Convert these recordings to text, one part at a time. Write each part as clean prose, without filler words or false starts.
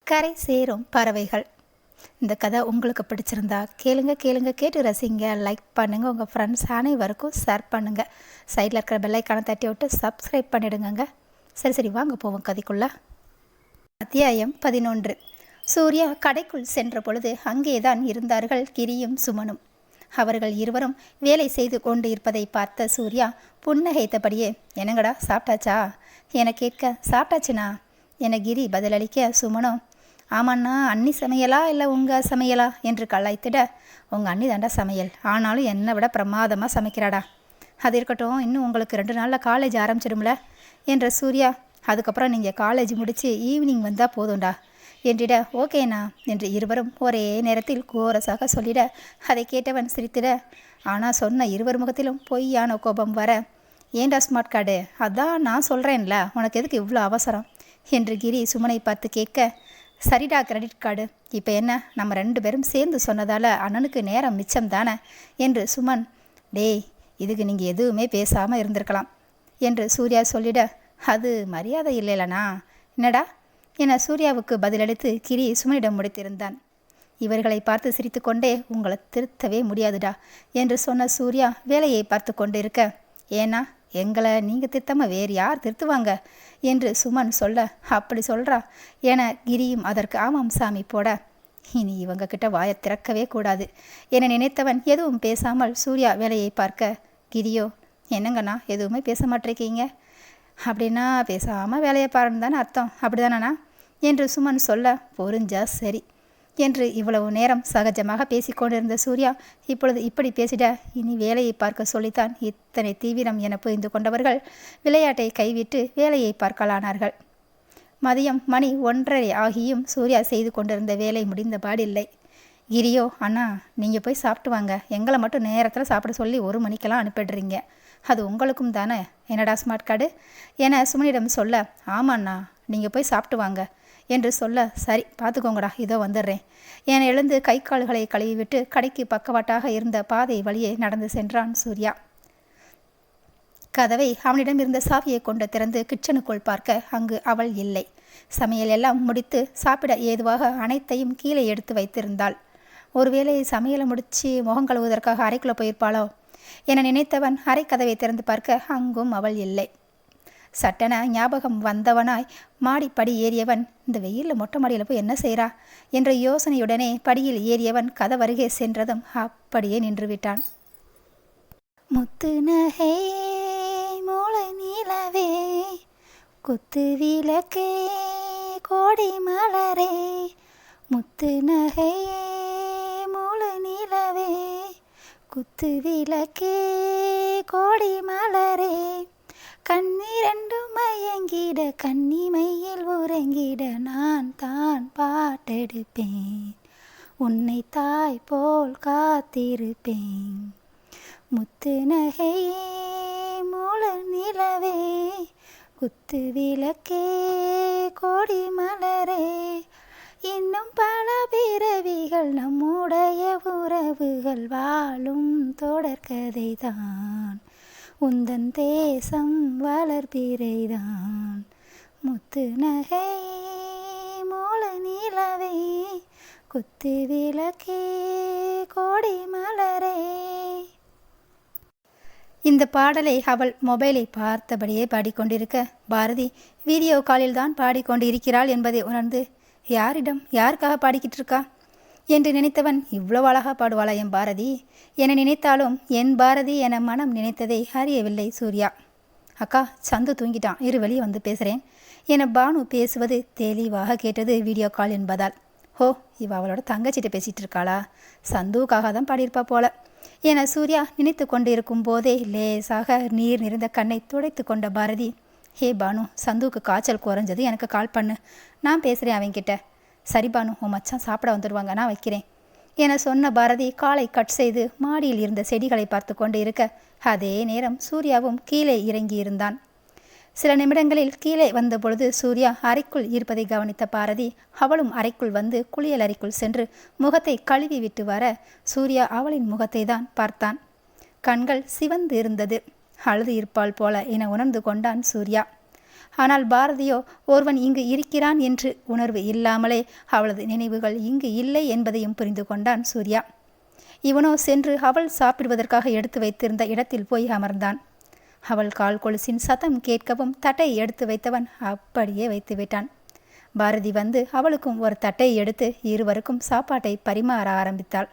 கரை சேரும் பறவைகள். இந்த கதை உங்களுக்கு பிடிச்சிருந்தா கேளுங்க, கேட்டு ரசிங்க, லைக் பண்ணுங்கள், உங்கள் ஃப்ரெண்ட்ஸ் அனைவருக்கும் ஷேர் பண்ணுங்கள். சைடில் இருக்கிற பெல்லைக்கான தட்டி விட்டு சப்ஸ்கிரைப் பண்ணிடுங்க. சரி வாங்க போவோம் கதைக்குள்ள. அத்தியாயம் 11. சூர்யா கடைக்குள் சென்ற பொழுது அங்கேதான் இருந்தார்கள் கிரியும் சுமனும். அவர்கள் இருவரும் வேலை செய்து கொண்டு இருப்பதை பார்த்த சூர்யா புன்னகைத்தபடியே, என்னங்கடா சாப்பிட்டாச்சா என கேட்க, சாப்பிட்டாச்சுண்ணா என கிரி பதிலளிக்க, சுமனும் ஆமாண்ணா அண்ணி சமையலா இல்லை உங்கள் சமையலா என்று கலாய்த்திட, உங்கள் அண்ணி தாண்டா சமையல், ஆனாலும் என்னை விட பிரமாதமாக சமைக்கிறாடா. அது இருக்கட்டும், இன்னும் உங்களுக்கு 2 நாளில் காலேஜ் ஆரம்பிச்சிடும்ல என்ற சூர்யா, அதுக்கப்புறம் நீங்கள் காலேஜ் முடித்து ஈவினிங் வந்தால் போதும்டா என்றிட, ஓகேண்ணா என்று இருவரும் ஒரே நேரத்தில் கோரஸாக சொல்லிட, அதை கேட்டவன் சிரித்திட, ஆனால் சொன்ன இருவர் முகத்திலும் பொய்யான கோபம் வர, ஏண்டா ஸ்மார்ட் கார்டு, அதான் நான் சொல்கிறேன்ல, உனக்கு எதுக்கு இவ்வளோ அவசரம் என்று கிரி சுமனை பார்த்து கேட்க, சரிடா கிரெடிட் கார்டு, இப்போ என்ன நம்ம 2 பேரும் சேர்ந்து சொன்னதால் அண்ணனுக்கு நேரம் மிச்சம் தானே என்று சுமன், டேய் இதுக்கு நீங்கள் எதுவுமே பேசாமல் இருந்திருக்கலாம் என்று சூர்யா சொல்லிட, அது மரியாதை இல்லைலண்ணா என்னடா என சூர்யாவுக்கு பதிலளித்து கிரி சுமனிடம் முடித்திருந்தான். இவர்களை பார்த்து சிரித்து கொண்டே, உங்களை திருத்தவே முடியாதுடா என்று சொன்ன சூர்யா வேலையை பார்த்து கொண்டு இருக்க, ஏன்னா எங்களை நீங்கள் திருத்தாமல் வேறு யார் திருத்துவாங்க என்று சுமன் சொல்ல, அப்படி சொல்கிறா என கிரியும் அதற்கு ஆமாம் சாமி போட, இனி இவங்க கிட்ட வாயை திறக்கவே கூடாது என நினைத்தவன் எதுவும் பேசாமல் சூர்யா வேலையை பார்க்க, கிரியோ என்னங்கண்ணா எதுவுமே பேச மாட்டேருக்கீங்க, அப்படின்னா பேசாமல் வேலையை பாருன்னு தானே அர்த்தம், அப்படிதானண்ணா என்று சுமன் சொல்ல, பொறிஞ்சா சரி என்று இவ்வளவு நேரம் சகஜமாக பேசிக்கொண்டிருந்த சூர்யா இப்பொழுது இப்படி பேசிட, இனி வேலையை பார்க்க சொல்லித்தான் இத்தனை தீவிரம் என புரிந்து கொண்டவர்கள் விளையாட்டை கைவிட்டு வேலையை பார்க்கலானார்கள். மதியம் மணி 1:30 ஆகியும் சூர்யா செய்து கொண்டிருந்த வேலை முடிந்த பாடில்லை. கிரியோ, அண்ணா நீங்கள் போய் சாப்பிட்டு வாங்க, எங்களை மட்டும் நேரத்தில் சாப்பிட சொல்லி 1 மணிக்கெல்லாம் அனுப்பிடுறீங்க, அது உங்களுக்கும் தானே என்னடா ஸ்மார்ட் கார்டு என சுமனிடம் சொல்ல, ஆமாண்ணா நீங்கள் போய் சாப்பிட்டு வாங்க என்று சொல்ல, சரி பார்த்துக்கோங்கடா இதோ வந்துடுறேன் என எழுந்து கை கால்களை கழுவிவிட்டு கடைக்கு பக்கவாட்டாக இருந்த பாதை வழியே நடந்து சென்றான் சூர்யா. கதவை அவனிடம் இருந்த சாவியை கொண்டு திறந்து கிச்சனுக்குள் பார்க்க அங்கு அவள் இல்லை. சமையல் எல்லாம் முடித்து சாப்பிட ஏதுவாக அனைத்தையும் கீழே எடுத்து வைத்திருந்தாள். ஒருவேளை சமையலை முடித்து முகம் கழுவுவதற்காக அறைக்குள்ளே போயிருப்பாளோ என நினைத்தவன் அறை கதவை திறந்து பார்க்க அங்கும் அவள் இல்லை. சட்டென ஞாபகம் வந்தவனாய் மாடிப்படி ஏறியவன், இந்த வெயிலில் மொட்டை மாடியில் போய் என்ன செய்கிறா என்ற யோசனையுடனே படியில் ஏறியவன் கதவருகே சென்றதும் அப்படியே நின்று விட்டான். முத்து நகை மூளை நீலவே குத்து விளக்கே கோடி மலரே, முத்து நகை மூளை நீலவே குத்து விளக்கே கோடி மலரே, கண்ணிரண்டும் மயங்கிட கன்னிமையில் உறங்கிட நான் தான் பாட்டெடுப்பேன், உன்னை தாய் போல் காத்திருப்பேன், முத்து நகையே மூல நிலவே குத்து விளக்கே கோடி மலரே, இன்னும் பல பிறவிகள் நம்முடைய உறவுகள் வாழும் தொடர்கதை தான், உந்தன் தேசம் வளர்பிறைதான், முத்து நகை மூல நிலவே குத்து விளக்கே கோடி மலரே. இந்த பாடலை அவள் மொபைலை பார்த்தபடியே பாடிக்கொண்டிருக்க, பாரதி வீடியோ காலில் தான் பாடிக்கொண்டு இருக்கிறாள் என்பதை உணர்ந்து, யாருக்காக பாடிக்கிட்டு இருக்கா என்று நினைத்தவன், இவ்வளவு அழகா பாடுவாளா என் பாரதி என நினைத்தாலும் என் பாரதி என மனம் நினைத்ததை அறியவில்லை சூர்யா. அக்கா சந்து தூங்கிட்டான், இரு வெளியே வந்து பேசுகிறேன் என பானு பேசுவது தெளிவாக கேட்டது வீடியோ கால் என்பதால். ஹோ இவ அவளோட தங்கச்சிட்ட பேசிகிட்டு இருக்காளா, சந்துவுக்காக தான் பாடியிருப்பா போல என சூர்யா நினைத்து கொண்டு இருக்கும் போதே லேசாக நீர் நிறைந்த கண்ணை துடைத்து கொண்ட பாரதி, ஹே பானு சந்துவுக்கு காய்ச்சல் குறைஞ்சது எனக்கு கால் பண்ணு, நான் பேசுகிறேன் அவன்கிட்ட. சரி பானு உன் மச்சான் சாப்பிட வந்துடுவாங்க, நான் வைக்கிறேன் என சொன்ன பாரதி காலை கட் செய்து மாடியில் இருந்த செடிகளை பார்த்து கொண்டு இருக்க, அதே நேரம் சூர்யாவும் கீழே இறங்கி இருந்தான். சில நிமிடங்களில் கீழே வந்த பொழுது சூர்யா அறைக்குள் இருப்பதை கவனித்த பாரதி அவளும் அறைக்குள் வந்து குளியல் அறைக்குள் சென்று முகத்தை கழுவி விட்டு வர சூர்யா அவளின் முகத்தை தான் பார்த்தான். கண்கள் சிவந்து இருந்தது, அழுது இருப்பாள் போல என உணர்ந்து கொண்டான் சூர்யா. ஆனால் பாரதியோ ஒருவன் இங்கு இருக்கிறான் என்று உணர்வு இல்லாமலே அவளது நினைவுகள் இங்கு இல்லை என்பதையும் புரிந்து கொண்டான் சூர்யா. இவனோ சென்று அவள் சாப்பிடுவதற்காக எடுத்து வைத்திருந்த இடத்தில் போய் அமர்ந்தான். அவள் கால் கொலுசின் சத்தம் கேட்கவும் தட்டை எடுத்து வைத்தவன் அப்படியே வைத்து விட்டான். பாரதி வந்து அவளுக்கும் ஒரு தட்டை எடுத்து இருவருக்கும் சாப்பாட்டை பரிமாற ஆரம்பித்தாள்.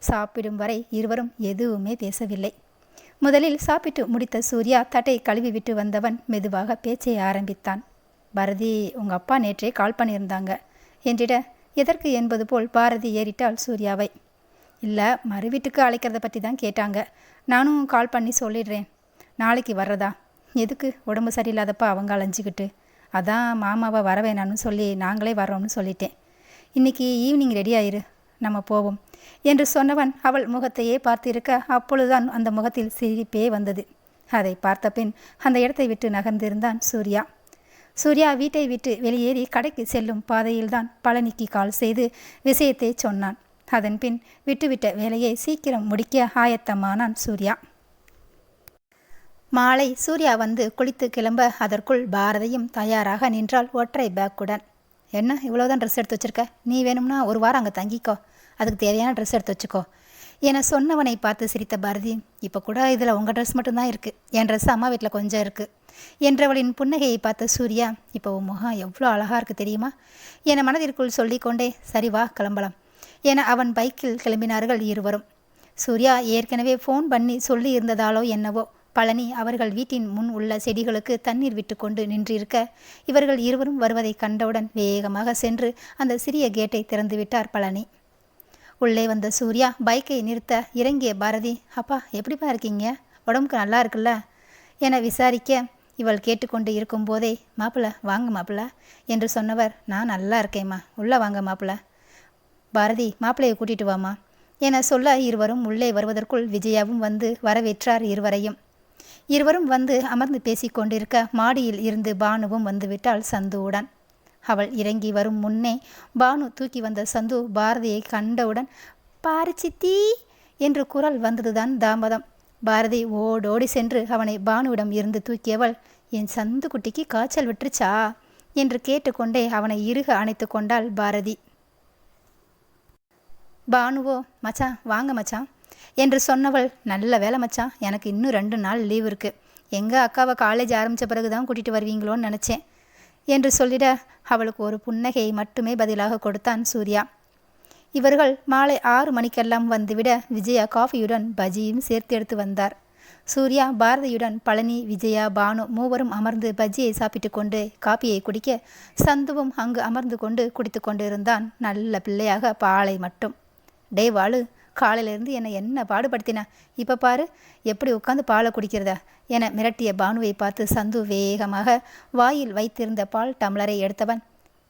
சாப்பிடும் வரை இருவரும் எதுவுமே பேசவில்லை. முதலில் சாப்பிட்டு முடித்த சூர்யா தட்டை கழுவி விட்டு வந்தவன் மெதுவாக பேச்சை ஆரம்பித்தான். பாரதி, உங்கள் அப்பா நேற்றே கால் பண்ணியிருந்தாங்க என்றிட எதற்கு என்பது போல் பாரதி ஏறிட்டாள் சூர்யாவை. இல்லை, மறு வீட்டுக்கு அழைக்கிறத பற்றி தான் கேட்டாங்க. நானும் கால் பண்ணி சொல்லிடுறேன். நாளைக்கு வர்றதா? எதுக்கு? உடம்பு சரியில்லாதப்பா அவங்க அலைஞ்சிக்கிட்டு. அதான் மாமாவை வர வேணான்னு சொல்லி நாங்களே வர்றோம்னு சொல்லிட்டேன். இன்றைக்கி ஈவினிங் ரெடி ஆயிரு, நம்ம போவோம் என்று சொன்னவன் அவள் முகத்தையே பார்த்திருக்க அப்பொழுதுதான் அந்த முகத்தில் சிரிப்பே வந்தது. அதை பார்த்த பின் அந்த இடத்தை விட்டு நகர்ந்திருந்தான் சூர்யா. சூர்யா வீட்டை விட்டு வெளியேறி கடைக்கு செல்லும் பாதையில்தான் பழனிக்கு கால் செய்து விஷயத்தை சொன்னான். அதன் பின் விட்டுவிட்ட வேலையை சீக்கிரம் முடிக்க ஆயத்தமானான் சூர்யா. மாலை சூர்யா வந்து குளித்து கிளம்ப அதற்குள் பாரதியும் தயாராக நின்றாள் ஒற்றை பேக்குடன். என்ன இவ்வளோதான் ட்ரெஸ் எடுத்து வச்சுருக்க? நீ வேணும்னா ஒரு வாரம் அங்கே தங்கிக்கோ, அதுக்கு தேவையான ட்ரெஸ் எடுத்து வச்சுக்கோ என சொன்னவனை பார்த்து சிரித்த பாரதி, இப்போ கூட இதில் உங்கள் ட்ரெஸ் மட்டும்தான் இருக்குது, என் ட்ரெஸ் அம்மா வீட்டில் கொஞ்சம் இருக்குது என்றவளின் புன்னகையை பார்த்த சூர்யா, இப்போ உன் முகம் எவ்வளோ அழகாக இருக்குது தெரியுமா என மனதிற்குள் சொல்லிக்கொண்டே சரி வா கிளம்பலாம் என அவன் பைக்கில் கிளம்பினார்கள் இருவரும். சூர்யா ஏற்கனவே ஃபோன் பண்ணி சொல்லி இருந்ததாலோ என்னவோ பழனி அவர்கள் வீட்டின் முன் உள்ள செடிகளுக்கு தண்ணீர் விட்டு கொண்டு நின்றிருக்க இவர்கள் இருவரும் வருவதை கண்டவுடன் வேகமாக சென்று அந்த சிறிய கேட்டை திறந்துவிட்டார் பழனி. உள்ளே வந்த சூர்யா பைக்கை நிறுத்த இறங்கிய பாரதி, அப்பா எப்படிப்பா இருக்கீங்க, உடம்புக்கு நல்லா இருக்குல்ல என விசாரிக்க இவள் கேட்டுக்கொண்டு இருக்கும்போதே மாப்பிள்ள வாங்க மாப்பிள்ள என்று சொன்னவர், நான் நல்லா இருக்கேம்மா, உள்ளே வாங்க மாப்பிள்ள, பாரதி மாப்பிள்ளையை கூட்டிட்டு வாமா என சொல்ல இருவரும் உள்ளே வருவதற்குள் விஜயாவும் வந்து வரவேற்றார் இருவரையும். இருவரும் வந்து அமர்ந்து பேசிக்கொண்டிருக்க மாடியில் இருந்து பானுவும் வந்துவிட்டாள் சந்துவுடன். அவள் இறங்கி வரும் முன்னே பானு தூக்கி வந்த சந்து பாரதியை கண்டவுடன் பாரு சித்தி என்று குரல் வந்ததுதான் தாமதம். பாரதி ஓடோடி சென்று அவனை பானுவிடம் இருந்து தூக்கியவள், என் சந்து குட்டிக்கு காய்ச்சல் விட்டுருச்சா என்று கேட்டுக்கொண்டே அவனை இறுக அணைத்து கொண்டாள் பாரதி. பானுவோ மச்சான் வாங்க மச்சான் என்று சொன்னவள், நல்ல வேலை மச்சான், எனக்கு இன்னும் 2 நாள் லீவ் இருக்குது, எங்கள் அக்காவை காலேஜ் ஆரம்பித்த பிறகு தான் கூட்டிகிட்டு வருவீங்களோன்னு நினச்சேன் என்று சொல்லிட அவளுக்கு ஒரு புன்னகையை மட்டுமே பதிலாக கொடுத்தான் சூர்யா. இவர்கள் மாலை 6 மணிக்கெல்லாம் வந்துவிட விஜயா காஃபியுடன் பஜ்ஜியும் சேர்த்து எடுத்து வந்தார். சூர்யா பாரதியுடன் பழனி, விஜயா, பானு மூவரும் அமர்ந்து பஜ்ஜியை சாப்பிட்டு கொண்டு காப்பியை குடிக்க சந்துவும் அங்கு அமர்ந்து கொண்டு குடித்து கொண்டு இருந்தான். நல்ல பிள்ளையாக பாலை மட்டும். டே வாளு, காலையிலேருந்து என்னை என்ன பாடுபடுத்தின, இப்போ பாரு எப்படி உட்காந்து பாலை குடிக்கிறத என மிரட்டிய பானுவை பார்த்து சந்து வேகமாக வாயில் வைத்திருந்த பால் டம்ளரை எடுத்தவன்,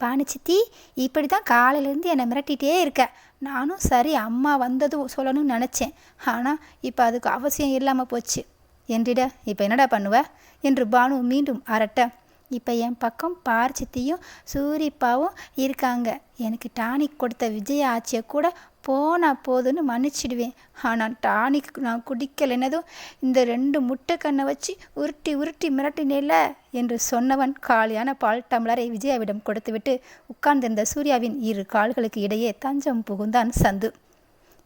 பானு சித்தி இப்படி தான் காலையிலேருந்து என்னை மிரட்டிகிட்டே இருக்க, நானும் சரி அம்மா வந்ததும் சொல்லணும்னு நினச்சேன், ஆனால் இப்போ அதுக்கு அவசியம் இல்லாமல் போச்சு என்றிட, இப்போ என்னடா பண்ணுவ என்று பானு மீண்டும் அரட்ட, இப்போ என் பக்கம் பார் சித்தியும் சூரிப்பாவும் இருக்காங்க, எனக்கு டானிக் கொடுத்த விஜய ஆச்சியை கூட போனா போதுன்னு மன்னிச்சிடுவேன், ஆனால் டானிக் நான் குடிக்கலைன்னதும் இந்த 2 முட்டை கண்ணை வச்சு உருட்டி உருட்டி மிரட்டினேல என்று சொன்னவன் காலியான பால் டம்ளரை விஜயாவிடம் கொடுத்துவிட்டு உட்கார்ந்திருந்த சூர்யாவின் 2 கால்களுக்கு இடையே தஞ்சம் புகுந்தான் சந்து.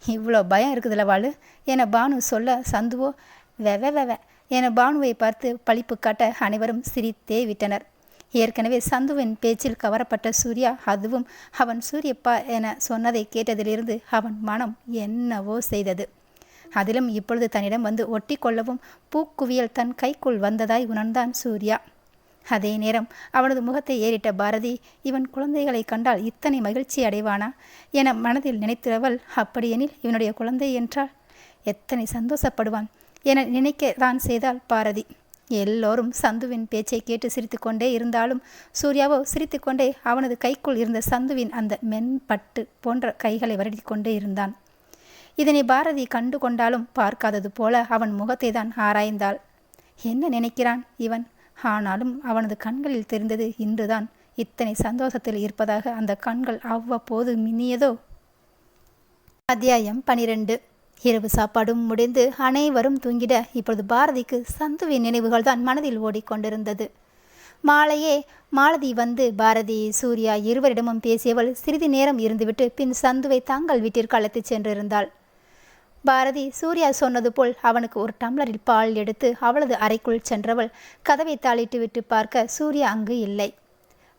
இவ்வளோ பயம் இருக்குதுல்ல வாளு என பானு சொல்ல சந்துவோ வெவ என பானுவை பார்த்து பழிப்பு காட்ட அனைவரும் சிரித்தே விட்டனர். ஏற்கனவே சந்துவின் பேச்சில் கவரப்பட்ட சூர்யா அதுவும் அவன் சூரியப்பா என சொன்னதை கேட்டதிலிருந்து அவன் மனம் என்னவோ செய்தது. அதிலும் இப்பொழுது தன்னிடம் வந்து ஒட்டி கொள்ளவும் பூக்குவியல் தன் கைக்குள் வந்ததாய் உணர்ந்தான் சூர்யா. அதே நேரம் அவனது முகத்தை ஏறிட்ட பாரதி, இவன் குழந்தைகளை கண்டால் இத்தனை மகிழ்ச்சி அடைவானா என மனதில் நினைத்தவள், அப்படியெனில் இவனுடைய குழந்தை என்றால் எத்தனை சந்தோஷப்படுவான் என நினைக்க தான் செய்தாள் பாரதி. எல்லோரும் சந்துவின் பேச்சை கேட்டு சிரித்து கொண்டே இருந்தாலும் சூர்யாவோ சிரித்து கொண்டே அவனது கைக்குள் இருந்த சந்துவின் அந்த மென்பட்டு போன்ற கைகளை வருடி கொண்டே இருந்தான். இதனை பாரதி கண்டு கொண்டாலும் பார்க்காதது போல அவன் முகத்தை தான் ஆராய்ந்தாள். என்ன நினைக்கிறான் இவன்? ஆனாலும் அவனது கண்களில் தெரிந்தது இன்றுதான் இத்தனை சந்தோஷத்தில் இருப்பதாக அந்த கண்கள் அவ்வப்போது மின்னியதோ. அத்தியாயம் 12. இரவு சாப்பாடும் முடிந்து அனைவரும் தூங்கிட இப்பொழுது பாரதிக்கு சந்துவின் நினைவுகள் தான் மனதில் ஓடிக்கொண்டிருந்தது. மாலையே மாலதி வந்து பாரதி சூர்யா இருவரிடமும் பேசியவள் சிறிது நேரம் இருந்துவிட்டு பின் சந்துவை தங்கள் வீட்டிற்கு அழைத்துச் சென்றிருந்தாள். பாரதி சூர்யா சொன்னது போல் அவனுக்கு ஒரு டம்ளரில் பால் எடுத்து அவளது அறைக்குள் சென்றவள் கதவை தாளிட்டு விட்டு பார்க்க சூர்யா அங்கு இல்லை.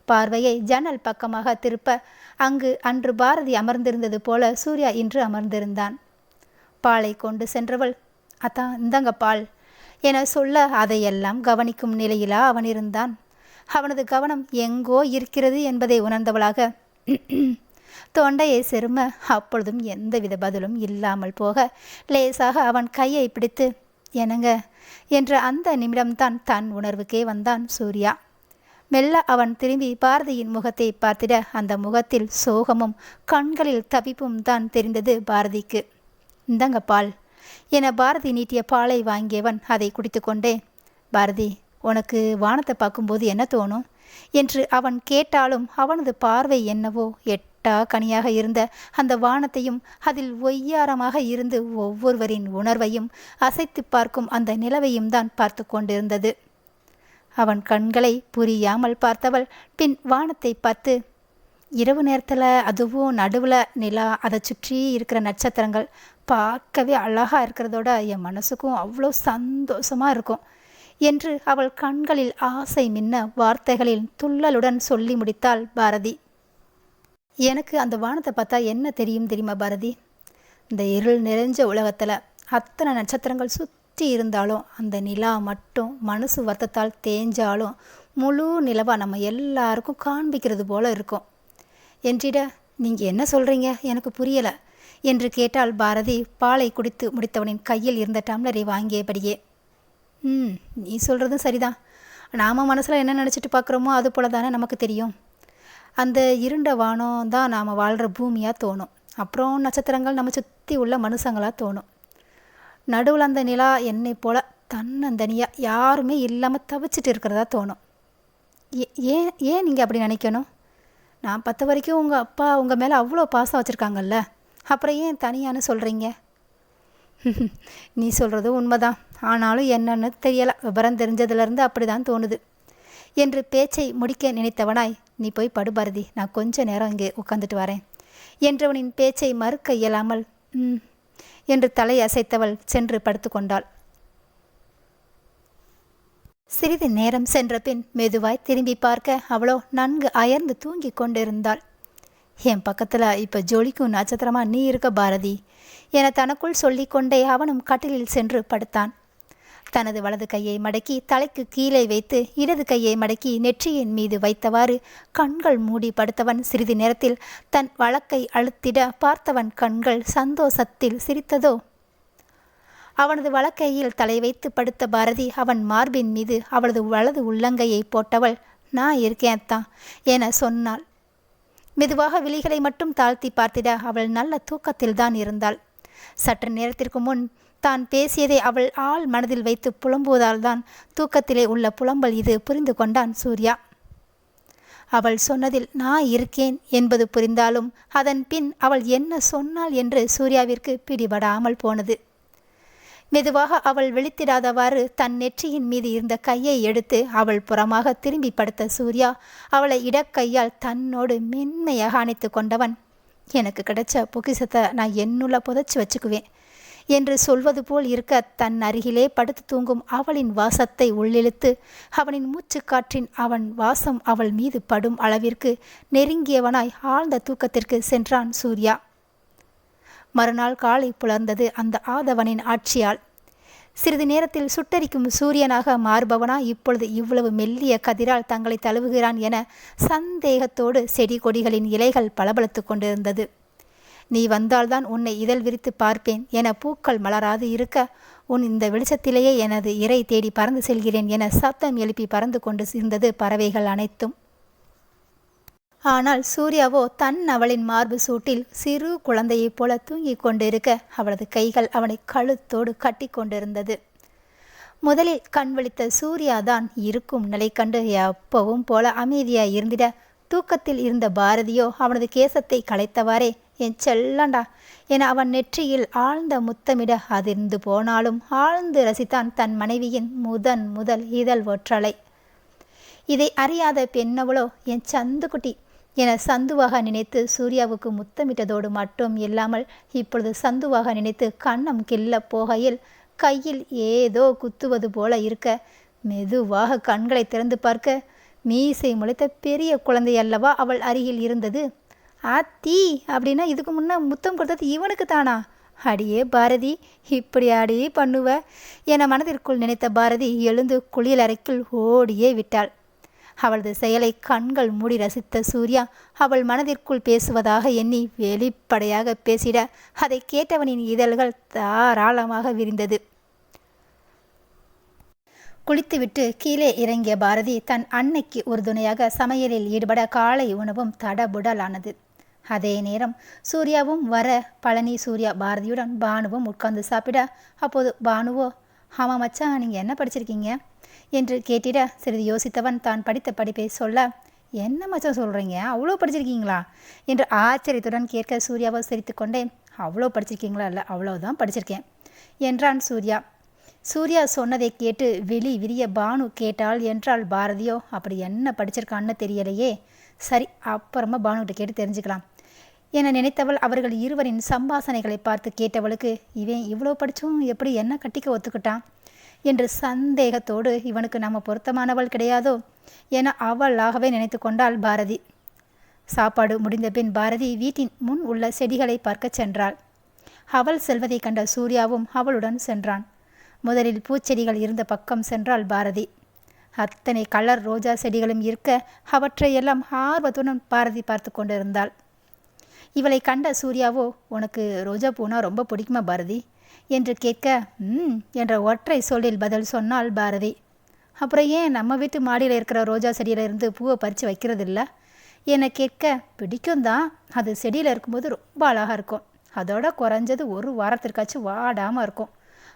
பார்வையை ஜன்னல் பக்கமாக திருப்ப அங்கு அன்று பாரதி அமர்ந்திருந்தது போல சூர்யா இன்று அமர்ந்திருந்தான். பாலை கொண்டு சென்றவள், அதான் இந்தங்க பால் என சொல்ல அதையெல்லாம் கவனிக்கும் நிலையிலா அவன் இருந்தான். அவனது கவனம் எங்கோ இருக்கிறது என்பதை உணர்ந்தவளாக தொண்டையை செரும அப்பொழுதும் எந்தவித பதிலும் இல்லாமல் போக லேசாக அவன் கையை பிடித்து என்னங்க என்ற அந்த நிமிடம்தான் தன் உணர்வுக்கே வந்தான் சூர்யா. மெல்ல அவன் திரும்பி பாரதியின் முகத்தை பார்த்திட அந்த முகத்தில் சோகமும் கண்களில் தவிப்பும் தான் தெரிந்தது பாரதிக்கு. இந்தங்க பால் என பாரதி நீட்டிய பாலை வாங்கியவன் அதை குடித்து கொண்டே, பாரதி உனக்கு வானத்தை பார்க்கும்போது என்ன தோணும் என்று அவன் கேட்டாலும் அவனது பார்வை என்னவோ எட்டா கனியாக இருந்த அந்த வானத்தையும் அதில் ஒய்யாரமாக இருந்து ஒவ்வொருவரின் உணர்வையும் அசைத்து பார்க்கும் அந்த நிலவையும் தான் பார்த்து கொண்டிருந்தது. அவன் கண்களை புரியாமல் பார்த்தவள் பின் வானத்தை பார்த்து, இரவு நேரத்தில் அதுவும் நடுவில் நிலா, அதை சுற்றி இருக்கிற நட்சத்திரங்கள் பார்க்கவே அழகாக இருக்கிறதோட என் மனசுக்கும் அவ்வளோ சந்தோஷமாக இருக்கும் என்று அவள் கண்களில் ஆசை மின்ன வார்த்தைகளில் துள்ளலுடன் சொல்லி முடித்தாள் பாரதி. எனக்கு அந்த வானத்தை பார்த்தா என்ன தெரியுமா பாரதி, இந்த இருள் நிறைஞ்ச உலகத்தில் அத்தனை நட்சத்திரங்கள் சுற்றி இருந்தாலும் அந்த நிலா மட்டும் மனசு வருத்தத்தால் தேஞ்சாலும் முழு நிலவா நம்ம எல்லாருக்கும் காண்பிக்கிறது போல இருக்கும் என்றிட, நீங்கள் என்ன சொல்கிறீங்க எனக்கு புரியலை என்று கேட்டாள் பாரதி பாலை குடித்து முடித்தவனின் கையில் இருந்த டம்ளரை வாங்கியபடியே. நீ சொல்கிறதும் சரிதான். நாம் மனசில் என்ன நினச்சிட்டு பார்க்குறோமோ அது போல தானே நமக்கு தெரியும். அந்த இருண்ட வானம் தான் நாம் வாழ்கிற பூமியாக தோணும். அப்புறம் நட்சத்திரங்கள் நம்ம சுற்றி உள்ள மனுஷங்களாக தோணும். நடுவில் அந்த நிலா என்னை போல் தன்னந்தனியாக யாருமே இல்லாமல் தவிச்சிட்டு இருக்கிறதா தோணும். ஏன் நீங்கள் அப்படி நினைக்கணும்? நான் 10 வரைக்கும் உங்கள் அப்பா உங்கள் மேலே அவ்வளோ பாசம் வச்சுருக்காங்கல்ல, அப்புறம் ஏன் தனியான்னு சொல்கிறீங்க? நீ சொல்கிறது உண்மைதான், ஆனாலும் என்னன்னு தெரியலை, விவரம் தெரிஞ்சதுலேருந்து அப்படி தான் தோணுது என்று பேச்சை முடிக்க நினைத்தவனாய், நீ போய் படு பாரதி, நான் கொஞ்ச நேரம் இங்கே உட்காந்துட்டு வரேன் என்றவனின் பேச்சை மறுக்க இயலாமல் என்று தலை அசைத்தவள் சென்று படுத்து கொண்டாள். சிறிது நேரம் சென்ற பின் மெதுவாய் திரும்பி பார்க்க அவளோ நன்கு அயர்ந்து தூங்கி கொண்டிருந்தாள். என் பக்கத்தில் இப்போ ஜொலிக்கும் நட்சத்திரமா நீ இருக்க பாரதி என தனக்குள் சொல்லிக்கொண்டே அவனும் கட்டிலில் சென்று படுத்தான். தனது வலது கையை மடக்கி தலைக்கு கீழே வைத்து இடது கையை மடக்கி நெற்றியின் மீது வைத்தவாறு கண்கள் மூடி படுத்தவன் சிறிது நேரத்தில் தன் வழக்கை அழுத்திட பார்த்தவன் கண்கள் சந்தோஷத்தில் சிரித்ததோ. அவனது வலக்கையில் தலை வைத்து படுத்த பாரதி அவன் மார்பின் மீது அவளது வலது உள்ளங்கையை போட்டவள், நான் இருக்கேன் தான் என சொன்னாள். மெதுவாக விழிகளை மட்டும் தாழ்த்தி பார்த்திட அவள் நல்ல தூக்கத்தில் தான் இருந்தாள். சற்று நேரத்திற்கு முன் தான் பேசியதை அவள் ஆள் மனதில் வைத்து புலம்புவதால் தான் தூக்கத்திலே உள்ள புலம்பல் இது புரிந்து கொண்டான் சூர்யா. அவள் சொன்னதில் நான் இருக்கேன் என்பது புரிந்தாலும் அதன் பின் அவள் என்ன சொன்னாள் என்று சூர்யாவிற்கு பிடிபடாமல் போனது. மெதுவாக அவள் விழித்திடாதவாறு தன் நெற்றியின் மீது இருந்த கையை எடுத்து அவள் புறமாக திரும்பி படுத்த சூர்யா அவளை இடக்கையால் தன்னோடு மென்மையாக அணைத்து கொண்டவன், எனக்கு கிடைச்ச பொக்கிஷத்தை நான் என்னுள்ள புதைச்சி வச்சுக்குவேன் என்று சொல்வது போல் இருக்க தன் அருகிலே படுத்து தூங்கும் அவளின் வாசத்தை உள்ளிழுத்து அவனின் மூச்சுக்காற்றின் அவன் வாசம் அவள் மீது படும் அளவிற்கு நெருங்கியவனாய் ஆழ்ந்த தூக்கத்திற்கு சென்றான் சூர்யா. மறுநாள் காலை புலர்ந்தது அந்த ஆதவனின் ஆட்சியால். சிறிது நேரத்தில் சுட்டரிக்கும் சூரியனாக மாறுபவனா இப்பொழுது இவ்வளவு மெல்லிய கதிரால் தங்களை தழுவுகிறான் என சந்தேகத்தோடு செடி கொடிகளின் இலைகள் பளபளத்து கொண்டிருந்தது. நீ வந்தால்தான் உன்னை இதழ் விரித்து பார்ப்பேன் என பூக்கள் மலராது இருக்க, உன் இந்த வெளிச்சத்திலேயே எனது இறை தேடி பறந்து செல்கிறேன் என சப்தம் எழுப்பி பறந்து கொண்டு இருந்தது பறவைகள் அனைத்தும். ஆனால் சூர்யாவோ தன் அவளின் மார்பு சூட்டில் சிறு குழந்தையைப் போல தூங்கி கொண்டிருக்க அவளது கைகள் அவனை கழுத்தோடு கட்டி கொண்டிருந்தது. முதலில் கண் விழித்த சூர்யாதான் இருக்கும் நிலை கண்டு எப்பவும் போல அமைதியாய் இருந்திட, தூக்கத்தில் இருந்த பாரதியோ அவனது கேசத்தை களைத்தவாறே என் செல்லண்டா என அவன் நெற்றியில் ஆழ்ந்த முத்தமிட அதிர்ந்து போனாலும் ஆழ்ந்து ரசித்தான் தன் மனைவியின் முதல் இதழ் ஒற்றலை. இதை அறியாத பெண்ணவளோ என் சந்துக்குட்டி என சந்துவாக நினைத்து சூர்யாவுக்கு முத்தமிட்டதோடு மட்டும் இல்லாமல் இப்பொழுது சந்துவாக நினைத்து கன்னம் கிள்ள போகையில் கையில் ஏதோ குத்துவது போல இருக்க மெதுவாக கண்களை திறந்து பார்க்க மீசை முளைத்த பெரிய குழந்தை அல்லவா அவள் அருகில் இருந்தது. ஆத்தி அப்படின்னா இதுக்கு முன்னே முத்தம் கொடுத்தது இவனுக்கு தானா? அடியே பாரதி, இப்படி அடி பண்ணுவ என மனதிற்குள் நினைத்த பாரதி எழுந்து குளியலறைக்குள் ஓடியே விட்டாள். அவளது செயலை கண்கள் மூடி ரசித்த சூர்யா அவள் மனதிற்குள் பேசுவதாக எண்ணி வெளிப்படையாக பேசிட அதை கேட்டவனின் இதழ்கள் தாராளமாக விரிந்தது. குளித்துவிட்டு கீழே இறங்கிய பாரதி தன் அன்னைக்கு உறுதுணையாக சமையலில் ஈடுபட காலை உணவும் தடபுடலானது. அதே நேரம் சூர்யாவும் வர பழனி சூர்யா பாரதியுடன் பானுவும் உட்கார்ந்து சாப்பிட அப்போது பானுவோ, ஆமாம் மச்சான், நீங்கள் என்ன படிச்சிருக்கீங்க என்று கேட்டிட சிறிது யோசித்தவன் தான் படித்த படிப்பை சொல்ல, என்ன மச்சான் சொல்கிறீங்க, அவ்வளோ படிச்சிருக்கீங்களா என்று ஆச்சரியத்துடன் கேட்க சூர்யாவோ சிரித்து கொண்டே, அவ்வளோ படிச்சிருக்கீங்களா? இல்லை, அவ்வளோதான் படிச்சிருக்கேன் என்றான் சூர்யா. சூர்யா சொன்னதை கேட்டு விழி விரிய பானு கேட்டாள் என்றால் பாரதியோ, அப்படி என்ன படிச்சிருக்கான்னு தெரியலையே, சரி அப்புறமா பானுகிட்ட கேட்டு தெரிஞ்சுக்கலாம் என நினைத்தவள் அவர்கள் இருவரின் சம்பாசனைகளை பார்த்து கேட்டவளுக்கு, இவன் இவ்வளோ படித்தும் எப்படி என்ன கட்டிக்க ஒத்துக்கிட்டான் என்று சந்தேகத்தோடு இவனுக்கு நம்ம பொருத்தமானவள் கிடையாதோ என அவளாகவே நினைத்து கொண்டாள் பாரதி. சாப்பாடு முடிந்த பின் பாரதி வீட்டின் முன் உள்ள செடிகளை பார்க்க சென்றாள். அவள் செல்வதை கண்ட சூர்யாவும் அவளுடன் சென்றான். முதலில் பூச்செடிகள் இருந்த பக்கம் சென்றாள் பாரதி. அத்தனை கலர் ரோஜா செடிகளும் இருக்க அவற்றையெல்லாம் ஆர்வத்துடன் பாரதி பார்த்து கொண்டிருந்தாள். இவளை கண்ட சூர்யாவோ, உனக்கு ரோஜா பூனா ரொம்ப பிடிக்குமா பாரதி என்று கேட்க, என்ற ஒற்றை சொல்லில் பதில் சொன்னாள் பாரதி. அப்புறம் ஏன் நம்ம வீட்டு மாடியில் இருக்கிற ரோஜா செடியிலிருந்து பூவை பறித்து வைக்கிறது இல்லை என கேட்க, பிடிக்கும் தான், அது செடியில் இருக்கும்போது ரொம்ப அழகாக இருக்கும், அதோட குறைஞ்சது ஒரு வாரத்திற்காச்சும் வாடாமல் இருக்கும்,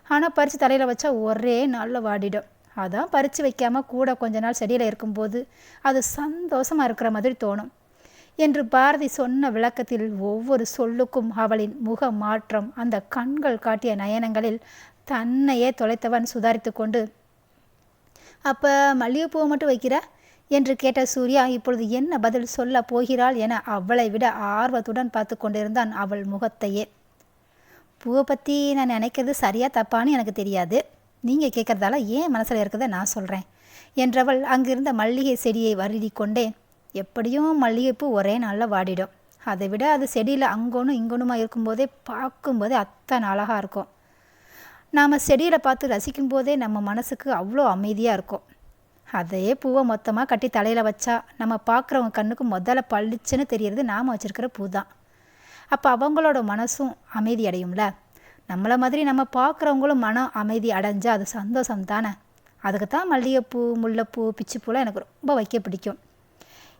ஆனால் பறித்து தலையில் வச்சா ஒரே நாளில் வாடிடும், அதான் பறித்து வைக்காமல் கூட கொஞ்ச நாள் செடியில் இருக்கும்போது அது சந்தோஷமாக இருக்கிற மாதிரி தோணும் என்று பாரதி சொன்ன விளக்கத்தில் ஒவ்வொரு சொல்லுக்கும் அவளின் முக மாற்றம், அந்த கண்கள் காட்டிய நயனங்களில் தன்னையே தொலைத்தவன் சுதாரித்து கொண்டு, அப்போ மல்லிகைப்பூவை மட்டும் வைக்கிற என்று கேட்ட சூர்யா இப்பொழுது என்ன பதில் சொல்ல போகிறாள் என அவளை விட ஆர்வத்துடன் பார்த்து கொண்டிருந்தான் அவள் முகத்தையே. பூவை பற்றி நான் நினைக்கிறது சரியா தப்பான்னு எனக்கு தெரியாது, நீங்கள் கேட்குறதால ஏன் மனசில் இருக்கிறத நான் சொல்கிறேன் என்றவள் அங்கிருந்த மல்லிகை செடியை வருடி கொண்டே, எப்படியும் மல்லிகைப்பூ ஒரே நாளில் வாடிடும், அதை விட அது செடியில் அங்கோனும் இங்கோனுமா இருக்கும்போதே பார்க்கும்போதே அத்தனை அழகாக இருக்கும், நாம் செடியில் பார்த்து ரசிக்கும் போதே நம்ம மனசுக்கு அவ்வளோ அமைதியாக இருக்கும், அதே பூவை மொத்தமாக கட்டி தலையில் வச்சா நம்ம பார்க்குறவங்க கண்ணுக்கு முதல்ல பளிச்சுன்னு தெரியறது நாம் வச்சுருக்கிற பூ தான், அப்போ அவங்களோட மனசும் அமைதி அடையும்ல, நம்மளை மாதிரி நம்ம பார்க்குறவங்களும் மனம் அமைதி அடைஞ்சால் அது சந்தோஷம் தானே, அதுக்கு தான் மல்லிகைப்பூ முல்லைப்பூ பிச்சுப்பூலாம் எனக்கு ரொம்ப வைக்க பிடிக்கும்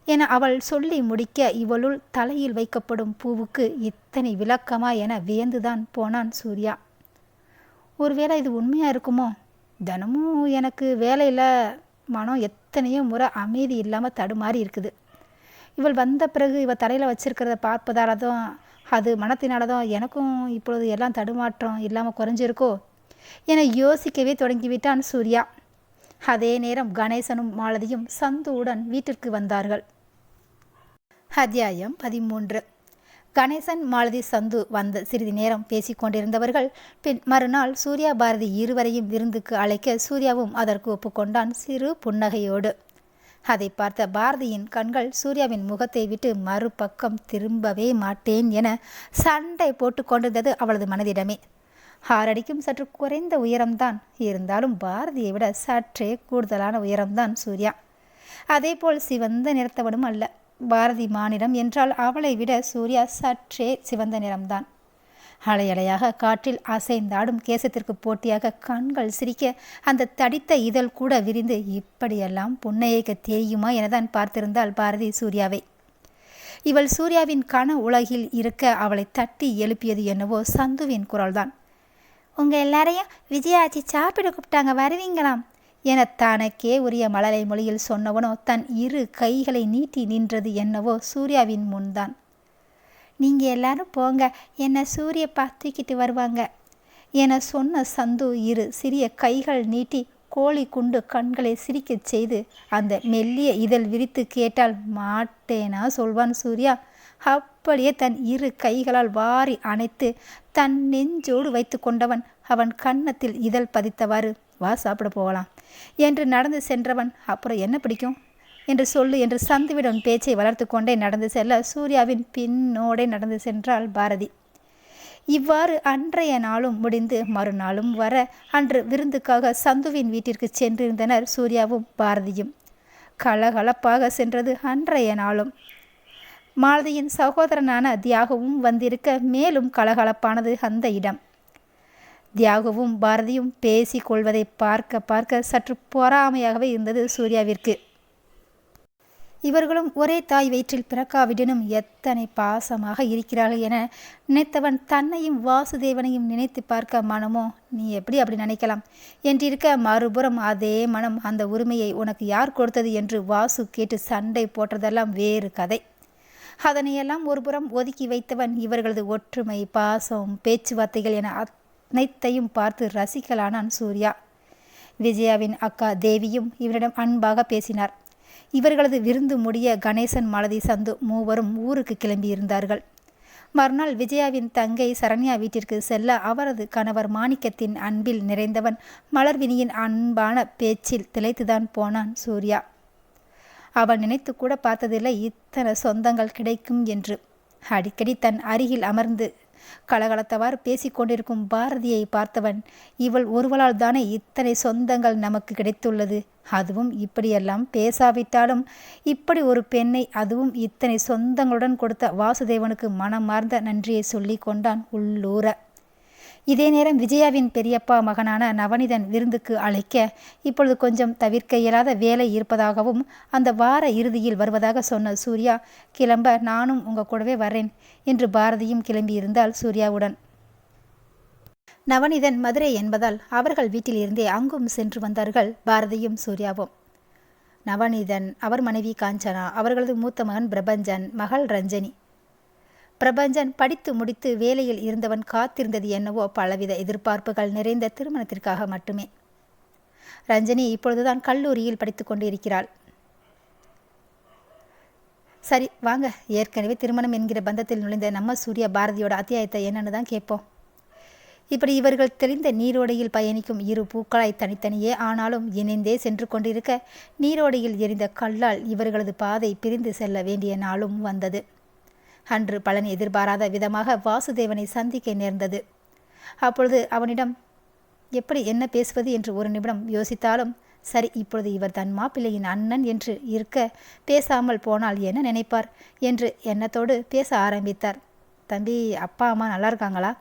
என அவள் சொல்லி முடிக்க இவளுள் தலையில் வைக்கப்படும் பூவுக்கு இத்தனை விளக்கமா என வியந்துதான் போனான் சூர்யா. ஒருவேளை இது உண்மையாக இருக்குமோ, தினமும் எனக்கு வேலையில் மனம் எத்தனையோ முறை அமைதி இல்லாமல் தடுமாறி இருக்குது, இவள் வந்த பிறகு இவள் தலையில் வச்சிருக்கிறத பார்ப்பதால தான் அது மனத்தினால தான் எனக்கும் இப்பொழுது எல்லாம் தடுமாற்றம் இல்லாமல் குறைஞ்சிருக்கோ என யோசிக்கவே தொடங்கிவிட்டான் சூர்யா. அதே நேரம் கணேசனும் மாலதியும் சந்துவுடன் வீட்டிற்கு வந்தார்கள். அத்தியாயம் 13. கணேசன் மாலதி சந்து வந்த சிறிது நேரம் பேசிக்கொண்டிருந்தவர்கள் பின் மறுநாள் சூர்யா பாரதி இருவரையும் விருந்துக்கு அழைக்க சூர்யாவும் அதற்கு ஒப்புக்கொண்டான் சிறு புன்னகையோடு. அதை பார்த்த பாரதியின் கண்கள் சூர்யாவின் முகத்தை விட்டு மறுபக்கம் திரும்பவே மாட்டேன் என சண்டை போட்டு கொண்டிருந்தது அவளது மனதிடமே. 6 அடிக்கும் சற்று குறைந்த உயரம்தான், இருந்தாலும் பாரதியை விட சற்றே கூடுதலான உயரம்தான் சூர்யா. அதேபோல் சிவந்த நிறத்தவனும் அல்ல. பாரதி மாநிலம் என்றால் அவளை விட சூர்யா சற்றே சிவந்த நிறம்தான். அலையலையாக காற்றில் அசைந்தாடும் கேசத்திற்கு போட்டியாக கண்கள் சிரிக்க அந்த தடித்த இதழ் கூட விரிந்து இப்படியெல்லாம் புன்னையைக்க தெரியுமா எனதான் பார்த்திருந்தாள் பாரதி சூர்யாவை. இவள் சூர்யாவின் கன உலகில் இருக்க அவளை தட்டி எழுப்பியது என்னவோ சந்துவின் குரல்தான். உங்கள் எல்லாரையும் விஜயாச்சி சாப்பிட கூப்பிட்டாங்க, வருவீங்களாம் என தனக்கே உரிய மழலை மொழியில் சொன்னவனோ தன் 2 கைகளை நீட்டி நின்றது என்னவோ சூர்யாவின் முன்தான். நீங்கள் எல்லாரும் போங்க, என்னை சூரியப்பா தூக்கிட்டு வருவாங்க என சொன்ன சந்து 2 சிறிய கைகள் நீட்டி கோழி குண்டு கண்களை சிரிக்கச் செய்து அந்த மெல்லிய இதழ் விரித்து கேட்டால் மாட்டேனா சொல்வான் சூர்யா. அப்படியே தன் இரு கைகளால் வாரி அணைத்து தன் நெஞ்சோடு வைத்து கொண்டவன் அவன் கன்னத்தில் இதழ் பதித்தவாறு வா சாப்பிட போகலாம் என்று நடந்து சென்றவன் அப்புறம் என்ன பிடிக்கும் என்று சொல்லு என்று சந்துவிடம் பேச்சை வளர்த்து கொண்டே நடந்து செல்ல சூர்யாவின் பின்னோடே நடந்து சென்றாள் பாரதி. இவ்வாறு அன்றைய நாளும் முடிந்து மறுநாளும் வர அன்று விருந்துக்காக சந்துவின் வீட்டிற்கு சென்றிருந்தனர் சூர்யாவும் பாரதியும். கலகலப்பாக சென்றது அன்றைய நாளும். மாலதியின் சகோதரனான தியாகவும் வந்திருக்க மேலும் கலகலப்பானது அந்த இடம். தியாகவும் பாரதியும் பேசி கொள்வதை பார்க்க பார்க்க சற்று பொறாமையாகவே இருந்தது சூர்யாவிற்கு. இவர்களும் ஒரே தாய் வயிற்றில் பிறக்காவிடனும் எத்தனை பாசமாக இருக்கிறார்கள் என நினைத்தவன் தன்னையும் வாசுதேவனையும் நினைத்து பார்க்க மனமோ நீ எப்படி அப்படி நினைக்கலாம் என்றிருக்க, மறுபுறம் அதே மனம் அந்த உரிமையை உனக்கு யார் கொடுத்தது என்று வாசு கேட்டு சண்டை போட்டதெல்லாம் வேறு கதை. அதனையெல்லாம் ஒருபுறம் ஒதுக்கி வைத்தவன் இவர்களது ஒற்றுமை, பாசம், பேச்சுவார்த்தைகள் என அனைத்தையும் பார்த்து ரசிக்கலானான் சூர்யா. விஜயாவின் அக்கா தேவியும் இவரிடம் அன்பாக பேசினார். இவர்களது விருந்து முடிய கணேசன், மாலதி, சந்து மூவரும் ஊருக்கு கிளம்பியிருந்தார்கள். மறுநாள் விஜயாவின் தங்கை சரண்யா வீட்டிற்கு செல்ல அவரது கணவர் மாணிக்கத்தின் அன்பில் நிறைந்தவன் மலர்வினியின் அன்பான பேச்சில் திளைத்துதான் போனான் சூர்யா. அவன் நினைத்து கூட பார்த்ததில்லை இத்தனை சொந்தங்கள் கிடைக்கும் என்று. அடிக்கடி தன் அருகில் அமர்ந்து கலகலத்தவாறு பேசிக்கொண்டிருக்கும் பாரதியை பார்த்தவன் இவள் ஒருவளால் தானே இத்தனை சொந்தங்கள் நமக்கு கிடைத்துள்ளது, அதுவும் இப்படியெல்லாம் பேசாவிட்டாலும் இப்படி ஒரு பெண்ணை அதுவும் இத்தனை சொந்தங்களுடன் கொடுத்த வாசுதேவனுக்கு மனமார்ந்த நன்றியை சொல்லி கொண்டான் உள்ளூர. இதே நேரம் விஜயாவின் பெரியப்பா மகனான நவனிதன் விருந்துக்கு அழைக்க இப்பொழுது கொஞ்சம் தவிர்க்க இயலாத வேலை இருப்பதாகவும் அந்த வார இறுதியில் வருவதாக சொன்ன சூர்யா கிளம்ப நானும் உங்க கூடவே வரேன் என்று பாரதியும் கிளம்பியிருந்தாள் சூர்யாவுடன். நவனிதன் மதுரை என்பதால் அவர்கள் வீட்டில் இருந்தே அங்கும் சென்று வந்தார்கள் பாரதியும் சூர்யாவும். நவனிதன், அவர் மனைவி காஞ்சனா, அவர்களது மூத்த மகன் பிரபஞ்சன், மகள் ரஞ்சனி. பிரபஞ்சன் படித்து முடித்து வேலையில் இருந்தவன் காத்திருந்தது என்னவோ பலவித எதிர்பார்ப்புகள் நிறைந்த திருமணத்திற்காக மட்டுமே. ரஞ்சனி இப்பொழுதுதான் கல்லூரியில் படித்து கொண்டு இருக்கிறாள். சரி வாங்க, ஏற்கனவே திருமணம் என்கிற பந்தத்தில் நுழைந்த நம்ம சூர்யா பாரதியோட அத்தியாயத்தை என்னன்னு தான் கேட்போம். இப்படி இவர்கள் தெளிந்த நீரோடையில் பயணிக்கும் இரு பூக்களாய் தனித்தனியே ஆனாலும் இணைந்தே சென்று கொண்டிருக்க நீரோடையில் எரிந்த கல்லால் இவர்களது பாதை பிரிந்து செல்ல வேண்டிய நாளும் வந்தது. அன்று பலன் எதிர்பாராத விதமாக வாசுதேவனை சந்திக்க நேர்ந்தது. அப்பொழுது அவனிடம் எப்படி என்ன பேசுவது என்று ஒரு நிமிடம் யோசித்தாலும் சரி, இப்பொழுது இவர் தன் மாப்பிள்ளையின் அண்ணன் என்று இருக்க பேசாமல் போனால் என்ன நினைப்பார் என்று எண்ணத்தோடு பேச ஆரம்பித்தார். தம்பி, அப்பா அம்மா நல்லா இருக்காங்களா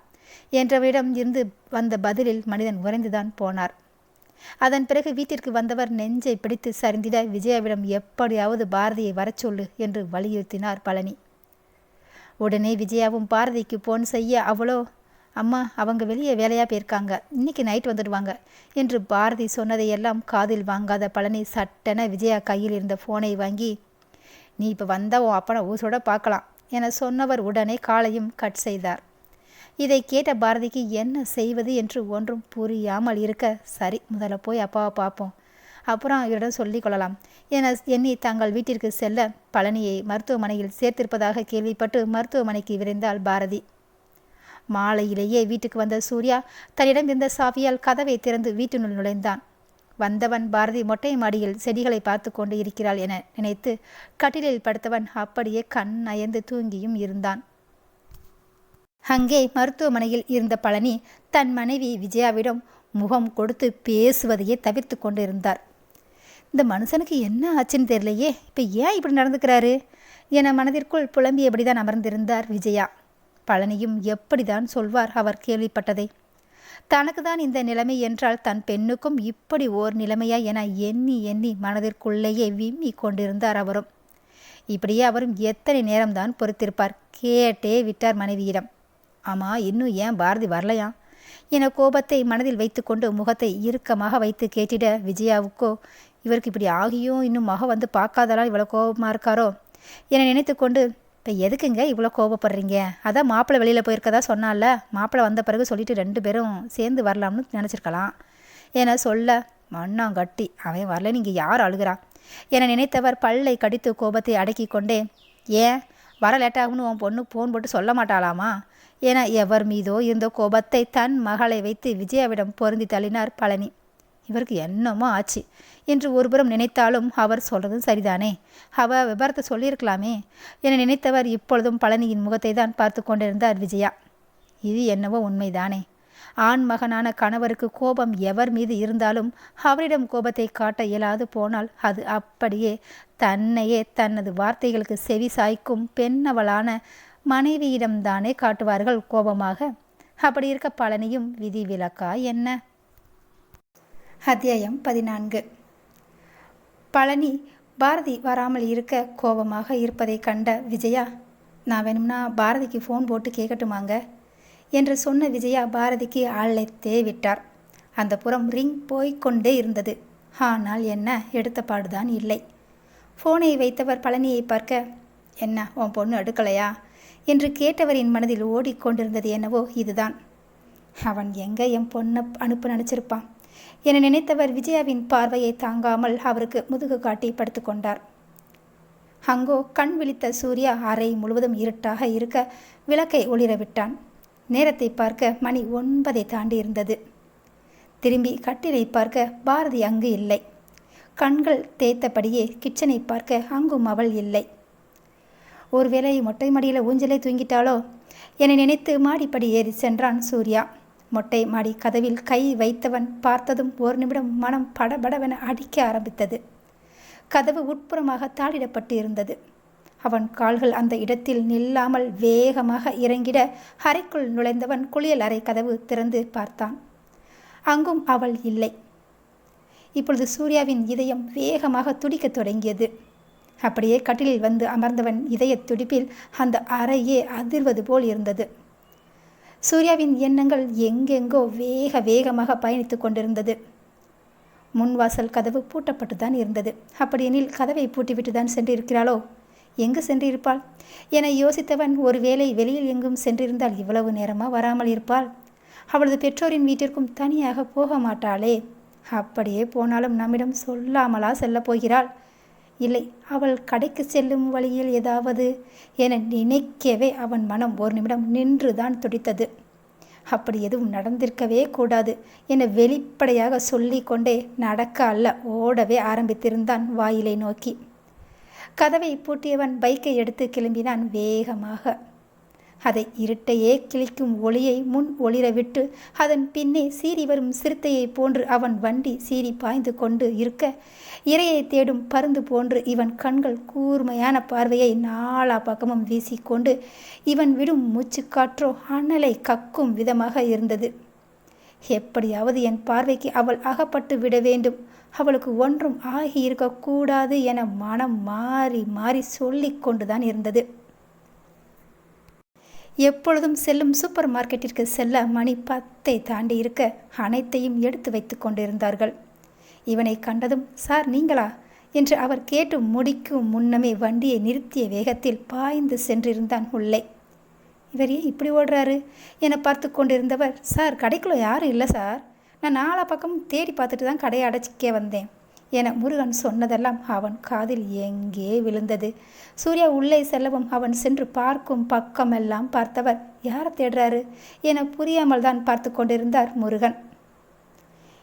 என்றவரிடம் இருந்து வந்த பதிலில் மனிதன் உறைந்துதான் போனார். அதன் பிறகு வீட்டிற்கு வந்தவர் நெஞ்சை பிடித்து சரிந்திட விஜயாவிடம் எப்படியாவது பாரதியை வரச் சொல்லு என்று வலியுறுத்தினார் பழனி. உடனே விஜயாவும் பாரதிக்கு போன் செய்ய அவளோ அம்மா அவங்க வெளியே வேலையாக போயிருக்காங்க, இன்னைக்கு நைட் வந்துடுவாங்க என்று பாரதி சொன்னதையெல்லாம் காதில் வாங்காத பழனி சட்டென விஜயா கையில் இருந்த ஃபோனை வாங்கி நீ இப்போ வந்தால் உன் அப்பனை ஊசோட பார்க்கலாம் என சொன்னவர் உடனே காலையும் கட் செய்தார். இதை கேட்ட பாரதிக்கு என்ன செய்வது என்று ஒன்றும் புரியாமல் இருக்க சரி முதல்ல போய் அப்பாவை பார்ப்போம், அப்புறம் இவரிடம் சொல்லிக் கொள்ளலாம் என எண்ணி தங்கள் வீட்டிற்கு செல்ல பழனியை மருத்துவமனையில் சேர்த்திருப்பதாக கேள்விப்பட்டு மருத்துவமனைக்கு விரைந்தாள் பாரதி. மாலையிலேயே வீட்டுக்கு வந்த சூர்யா தன்னிடம் இருந்த சாவியால் கதவை திறந்து வீட்டினுள் நுழைந்தான். வந்தவன் பாரதி மொட்டை மாடியில் செடிகளை பார்த்து கொண்டு இருக்கிறாள் என நினைத்து கட்டிலில் படுத்தவன் அப்படியே கண் அயர்ந்து தூங்கியும் இருந்தான். அங்கே மருத்துவமனையில் இருந்த பழனி தன் மனைவி விஜயாவிடம் முகம் கொடுத்து பேசுவதையே தவிர்த்து கொண்டு இருந்தார். இந்த மனுஷனுக்கு என்ன ஆச்சுன்னு தெரியலையே, இப்போ ஏன் இப்படி நடந்துக்கிறாரு என மனதிற்குள் புலம்பியபடிதான் அமர்ந்திருந்தார் விஜயா. பழனியும் எப்படிதான் சொல்வார் அவர் கேள்விப்பட்டதை. தனக்கு தான் இந்த நிலைமை என்றால் தன் பெண்ணுக்கும் இப்படி ஓர் நிலைமையா என எண்ணி எண்ணி மனதிற்குள்ளேயே விம்மி கொண்டிருந்தார் அவரும். இப்படியே அவரும் எத்தனை நேரம்தான் பொறுத்திருப்பார். கேட்டே விட்டார் மனைவியிடம். ஆமாம், இன்னும் ஏன் பாரதி வரலையா என கோபத்தை மனதில் வைத்து கொண்டு முகத்தை இறுக்கமாக வைத்து கேட்டிட விஜயாவுக்கோ இவருக்கு இப்படி ஆகியும் இன்னும் மக வந்து பார்க்காதலாம் இவ்வளோ கோபமாக இருக்காரோ என நினைத்து கொண்டு இப்போ எதுக்குங்க இவ்வளோ கோபப்படுறீங்க, அதான் மாப்பிள்ளை வெளியில் போயிருக்கதா சொன்னால, மாப்பிள்ளை வந்த பிறகு சொல்லிட்டு 2 பேரும் சேர்ந்து வரலாம்னு நினச்சிருக்கலாம் என சொல்ல மண்ணாங்கட்டி, அவன் வரல, நீங்கள் யார் அழுகிறா என நினைத்தவர் பல்லை கடித்து கோபத்தை அடக்கி கொண்டே, ஏன் வர லேட்டாகும்னு உன் பொண்ணு ஃபோன் போட்டு சொல்ல மாட்டாளாமா என எவர் மீதோ இருந்த கோபத்தை தன் மகளை வைத்து விஜயாவிடம் பொருந்தி தள்ளினார் பழனி. இவருக்கு என்னமோ ஆச்சு என்று ஒருபுறம் நினைத்தாலும் அவர் சொல்கிறதும் சரிதானே, விபரத்தை சொல்லியிருக்கலாமே என நினைத்தவர் இப்பொழுதும் பழனியின் முகத்தை தான் பார்த்து கொண்டிருந்தார் விஜயா. இது என்னவோ உண்மைதானே, ஆண் மகனான கணவருக்கு கோபம் எவர் மீது இருந்தாலும் அவரிடம் கோபத்தை காட்ட இயலாது போனால் அது அப்படியே தன்னையே தனது வார்த்தைகளுக்கு செவி சாய்க்கும் பெண்ணவளான மனைவியிடம்தானே காட்டுவார்கள் கோபமாக. அப்படி இருக்க பழனியும் விதி விலக்கா என்ன? அத்தியாயம் 14. பழனி பாரதி வராமல் இருக்க கோபமாக இருப்பதை கண்ட விஜயா, நான் வேணும்னா பாரதிக்கு ஃபோன் போட்டு கேட்கட்டுமாங்க என்று சொன்ன விஜயா பாரதிக்கு அழைத்தே விட்டார். அந்த புறம் ரிங் போய்கொண்டே இருந்தது. ஆனால் என்ன, எடுத்த பாடுதான் இல்லை. ஃபோனை வைத்தவர் பழனியை பார்க்க, என்ன உன் பொண்ணு எடுக்கலையா என்று கேட்டவரின் மனதில் ஓடிக்கொண்டிருந்தது என்னவோ இதுதான். அவன் எங்கே என் பொண்ணை அனுப்ப நினச்சிருப்பான் என நினைத்தவர் விஜயாவின் பார்வையை தாங்காமல் அவருக்கு முதுகு காட்டி படுத்து கொண்டார். அங்கோ கண் விழித்த சூர்யா அறை முழுவதும் இருட்டாக இருக்க விளக்கை ஒளிரவிட்டான். நேரத்தை பார்க்க மணி 9 தாண்டி இருந்தது. திரும்பி கட்டிலை பார்க்க பாரதி அங்கு இல்லை. கண்கள் தேய்த்தபடியே கிச்சனை பார்க்க அங்கும் அவள் இல்லை. ஒருவேளை மொட்டை மடியில் ஊஞ்சலை தூங்கிட்டாளோ என நினைத்து மாடிப்படி ஏறி சென்றான் சூர்யா. மொட்டை மாடி கதவில் கை வைத்தவன் பார்த்ததும் ஒரு நிமிடம் மனம் படபடவென அடிக்க ஆரம்பித்தது. கதவு உட்புறமாக தாளிடப்பட்டு இருந்தது. அவன் கால்கள் அந்த இடத்தில் நில்லாமல் வேகமாக இறங்கிட அறைக்குள் நுழைந்தவன் குளியல் அறை கதவு திறந்து பார்த்தான். அங்கும் அவள் இல்லை. இப்பொழுது சூர்யாவின் இதயம் வேகமாக துடிக்கத் தொடங்கியது. அப்படியே கட்டிலில் வந்து அமர்ந்தவன் இதய துடிப்பில் அந்த அறையே அதிர்வது போல் இருந்தது. சூர்யாவின் எண்ணங்கள் எங்கெங்கோ வேகமாக பயணித்து கொண்டிருந்தது. முன்வாசல் கதவு பூட்டப்பட்டு தான் இருந்தது. அப்படியெனில் கதவை பூட்டிவிட்டு தான் சென்றிருக்கிறாளோ? எங்கு சென்றிருப்பாள் என யோசித்தவன், ஒருவேளை வெளியில் எங்கும் சென்றிருந்தால் இவ்வளவு நேரமாக வராமல் இருப்பாள். அவளது பெற்றோரின் வீட்டிற்கும் தனியாக போக மாட்டாளே. அப்படியே போனாலும் நம்மிடம் சொல்லாமலா செல்லப் போகிறாள்? இல்லை, அவள் கடைக்கு செல்லும் வழியில் ஏதாவது என நினைக்கவே அவன் மனம் ஒரு நிமிடம் நின்றுதான் துடித்தது. அப்படி எதுவும் நடந்திருக்கவே கூடாது என வெளிப்படையாக சொல்லி கொண்டே நடக்க அல்ல ஓடவே ஆரம்பித்திருந்தான் வாயிலை நோக்கி. கதவை பூட்டியவன் பைக்கை எடுத்து கிளம்பினான் வேகமாக. அதை இருட்டையே கிழிக்கும் ஒளியை முன் ஒளிர விட்டு அதன் பின்னே சீறி வரும் சிறுத்தையை போன்று அவன் வண்டி சீறி பாய்ந்து கொண்டு இருக்க, இரையை தேடும் பருந்து போன்று இவன் கண்கள் கூர்மையான பார்வையை நாலா பக்கமும் வீசிக்கொண்டு இவன் விடும் மூச்சுக்காற்றோ அனலை கக்கும் விதமாக இருந்தது. எப்படியாவது என் பார்வைக்கு அவள் அகப்பட்டு விட வேண்டும், அவளுக்கு ஒன்றும் ஆகியிருக்கக்கூடாது என மனம் மாறி மாறி சொல்லி கொண்டுதான் இருந்தது. எப்பொழுதும் செல்லும் சூப்பர் மார்க்கெட்டிற்கு செல்ல மணி 10 தாண்டி இருக்க அனைத்தையும் எடுத்து வைத்து கொண்டிருந்தார்கள். இவனை கண்டதும், சார் நீங்களா என்று அவர் கேட்டு முடிக்கும் முன்னமே வண்டியை நிறுத்திய வேகத்தில் பாய்ந்து சென்றிருந்தான் உள்ளே. இவர் ஏன் இப்படி ஓடுறாரு என பார்த்து கொண்டிருந்தவர், சார் கடைக்குள்ளே யாரும் இல்லை சார், நான் நாலா பக்கமும் தேடி பார்த்துட்டு தான் கடையை அடைச்சிக்க வந்தேன் என முருகன் சொன்னதெல்லாம் அவன் காதில் எங்கே விழுந்தது. சூர்யா உள்ளே செல்லவும் அவன் சென்று பார்க்கும் பக்கமெல்லாம் பார்த்தவர், யாரை தேடுறாரு என புரியாமல் தான் பார்த்து கொண்டிருந்தார் முருகன்.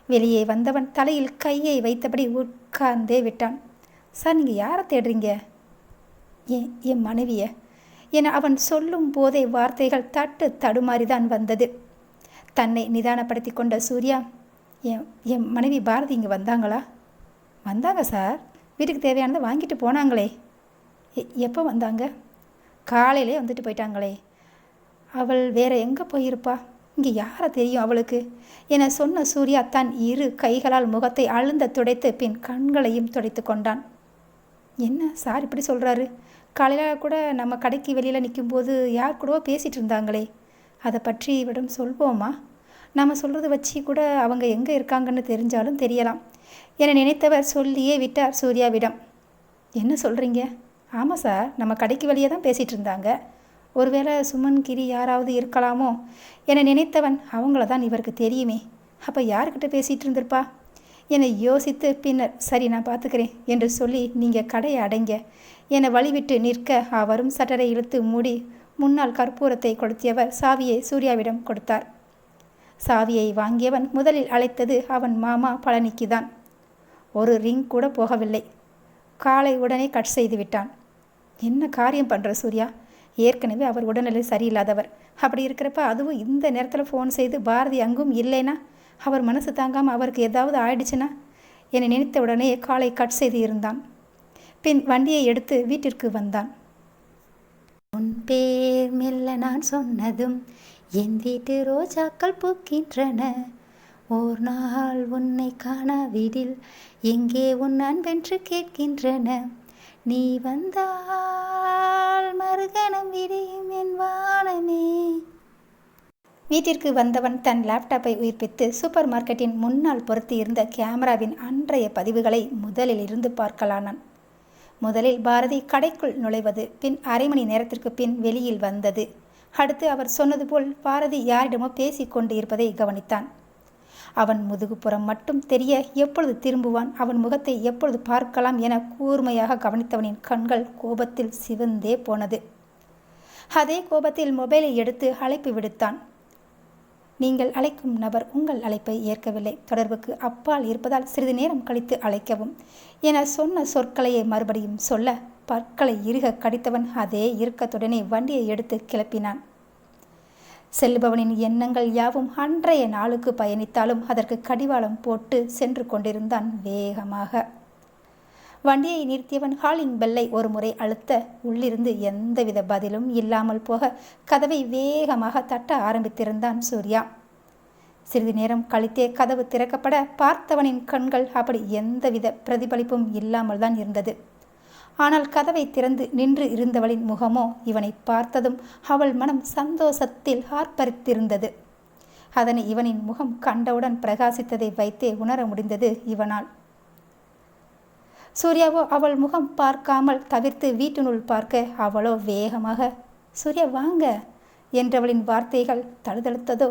வெளியே வந்தவன் தலையில் கையை வைத்தபடி உட்கார்ந்தே விட்டான். சார் நீங்கள் யாரை தேடுறீங்க? என் மனைவிய என அவன் சொல்லும் போதே வார்த்தைகள் தடுமாறிதான் வந்தது. தன்னை நிதானப்படுத்தி கொண்ட சூர்யா, என் மனைவி பாரதி இங்கே வந்தாங்களா? வந்தாங்க சார், வீட்டுக்கு தேவையானதை வாங்கிட்டு போனாங்களே. எப்போ வந்தாங்க? காலையிலே வந்துட்டு போயிட்டாங்களே. அவள் வேற எங்கே போயிருப்பா? இங்கே யாரை தெரியும் அவளுக்கு என சொன்ன சூர்யா தன் இரு கைகளால் முகத்தை அழுந்த துடைத்து பின் கண்களையும் துடைத்து கொண்டான். என்ன சார் இப்படி சொல்கிறாரு? காலையில் கூட நம்ம கடைக்கு வெளியில் நிற்கும்போது யார் கூடவோ பேசிகிட்டு இருந்தாங்களே, அதை பற்றி இவரிடம் சொல்வோமா? நம்ம சொல்கிறத வச்சு கூட அவங்க எங்கே இருக்காங்கன்னு தெரிஞ்சாலும் தெரியலாம் என நினைத்தவர் சொல்லியே விட்டார் சூர்யாவிடம். என்ன சொல்கிறீங்க? ஆமாம் சார், நம்ம கடைக்கு வெளியே தான் பேசிகிட்டு இருந்தாங்க. ஒருவேளை சுமன் கிரி யாராவது இருக்கலாமோ என நினைத்தவன், அவங்கள தான் இவருக்கு தெரியுமே, அப்போ யார்கிட்ட பேசிகிட்டு இருந்திருப்பா என்னை யோசித்து பின்னர் சரி நான் பார்த்துக்கிறேன் என்று சொல்லி நீங்கள் கடையை அடைங்க என வழிவிட்டு நிற்க அவரும் சட்டரை இழுத்து மூடி முன்னால் கற்பூரத்தை கொளுத்தியவர் சாவியை சூர்யாவிடம் கொடுத்தார். சாவியை வாங்கியவன் முதலில் அழைத்தது அவன் மாமா பழனிக்குதான். ஒரு ரிங் கூட போகவில்லை. காலை உடனே கட் செய்து விட்டான். என்ன காரியம் பண்ணுற சூர்யா? ஏற்கனவே அவர் உடல்நிலை சரியில்லாதவர். அப்படி இருக்கிறப்ப அதுவும் இந்த நேரத்தில் ஃபோன் செய்து பாரதி அங்கும் இல்லைனா அவர் மனசு தாங்காமல் அவருக்கு ஏதாவது ஆயிடுச்சுன்னா என்னை நினைத்த உடனே காலை கட் செய்து இருந்தான். பின் வண்டியை எடுத்து வீட்டிற்கு வந்தான். உன் பேர் மெல்ல நான் சொன்னதும் என் வீட்டு ரோஜாக்கள் பூக்கின்றன. ஓர் நாள் உன்னை காணாவிடில் எங்கே உன் அன்பென்று கேட்கின்றன. நீ வந்தால் மறுகணம் விரியும் என் வானமே. வீட்டிற்கு வந்தவன் தன் லேப்டாப்பை உயிர்ப்பித்து சூப்பர் மார்க்கெட்டின் முன்னால் பொருத்தி இருந்த கேமராவின் அன்றைய பதிவுகளை முதலில் இருந்து பார்க்கலானான். முதலில் பாரதி கடைக்குள் நுழைவது, பின் அரை மணி நேரத்திற்கு பின் வெளியில் வந்தது. அடுத்து அவர் சொன்னது போல் பாரதி யாரிடமோ பேசி கொண்டு இருப்பதை கவனித்தான். அவன் முதுகுப்புறம் மட்டும் தெரிய எப்பொழுது திரும்புவான், அவன் முகத்தை எப்பொழுது பார்க்கலாம் என கூர்மையாக கவனித்தவனின் கண்கள் கோபத்தில் சிவந்தே போனது. அதே கோபத்தில் மொபைலை எடுத்து அழைப்பு விடுத்தான். நீங்கள் அழைக்கும் நபர் உங்கள் அழைப்பை ஏற்கவில்லை, தொடர்புக்கு அப்பால் இருப்பதால் சிறிது நேரம் கழித்து அழைக்கவும் என சொன்ன சொற்களையே மறுபடியும் சொல்ல பற்களை இறுக கடித்தவன் அதே இறுக்கத்துடனே வண்டியை எடுத்து கிளப்பினான். செல்பவனின் எண்ணங்கள் யாவும் அன்றைய நாளுக்கு பயணித்தாலும் அதற்கு கடிவாளம் போட்டு சென்று கொண்டிருந்தான் வேகமாக. வண்டியை நிறுத்தியவன் ஹாலிங் பெல்லை ஒரு முறை அழுத்த உள்ளிருந்து எந்தவித பதிலும் இல்லாமல் போக கதவை வேகமாக தட்ட ஆரம்பித்திருந்தான் சூர்யா. சிறிது நேரம் கழித்தே கதவு திறக்கப்பட பார்த்தவனின் கண்கள் அப்படி எந்தவித பிரதிபலிப்பும் இல்லாமல் தான் இருந்தது. ஆனால் கதவை திறந்து நின்று இருந்தவளின் முகமோ இவனை பார்த்ததும் அவள் மனம் சந்தோஷத்தில் ஆர்ப்பரித்திருந்தது. அதனை இவனின் முகம் கண்டவுடன் பிரகாசித்ததை வைத்தே உணர முடிந்தது இவனால். சூர்யாவோ அவள் முகம் பார்க்காமல் தவிர்த்து வீட்டினுள் பார்க்க அவளோ வேகமாக சூர்யா வாங்க என்றவளின் வார்த்தைகள் தழுதழுத்ததோ.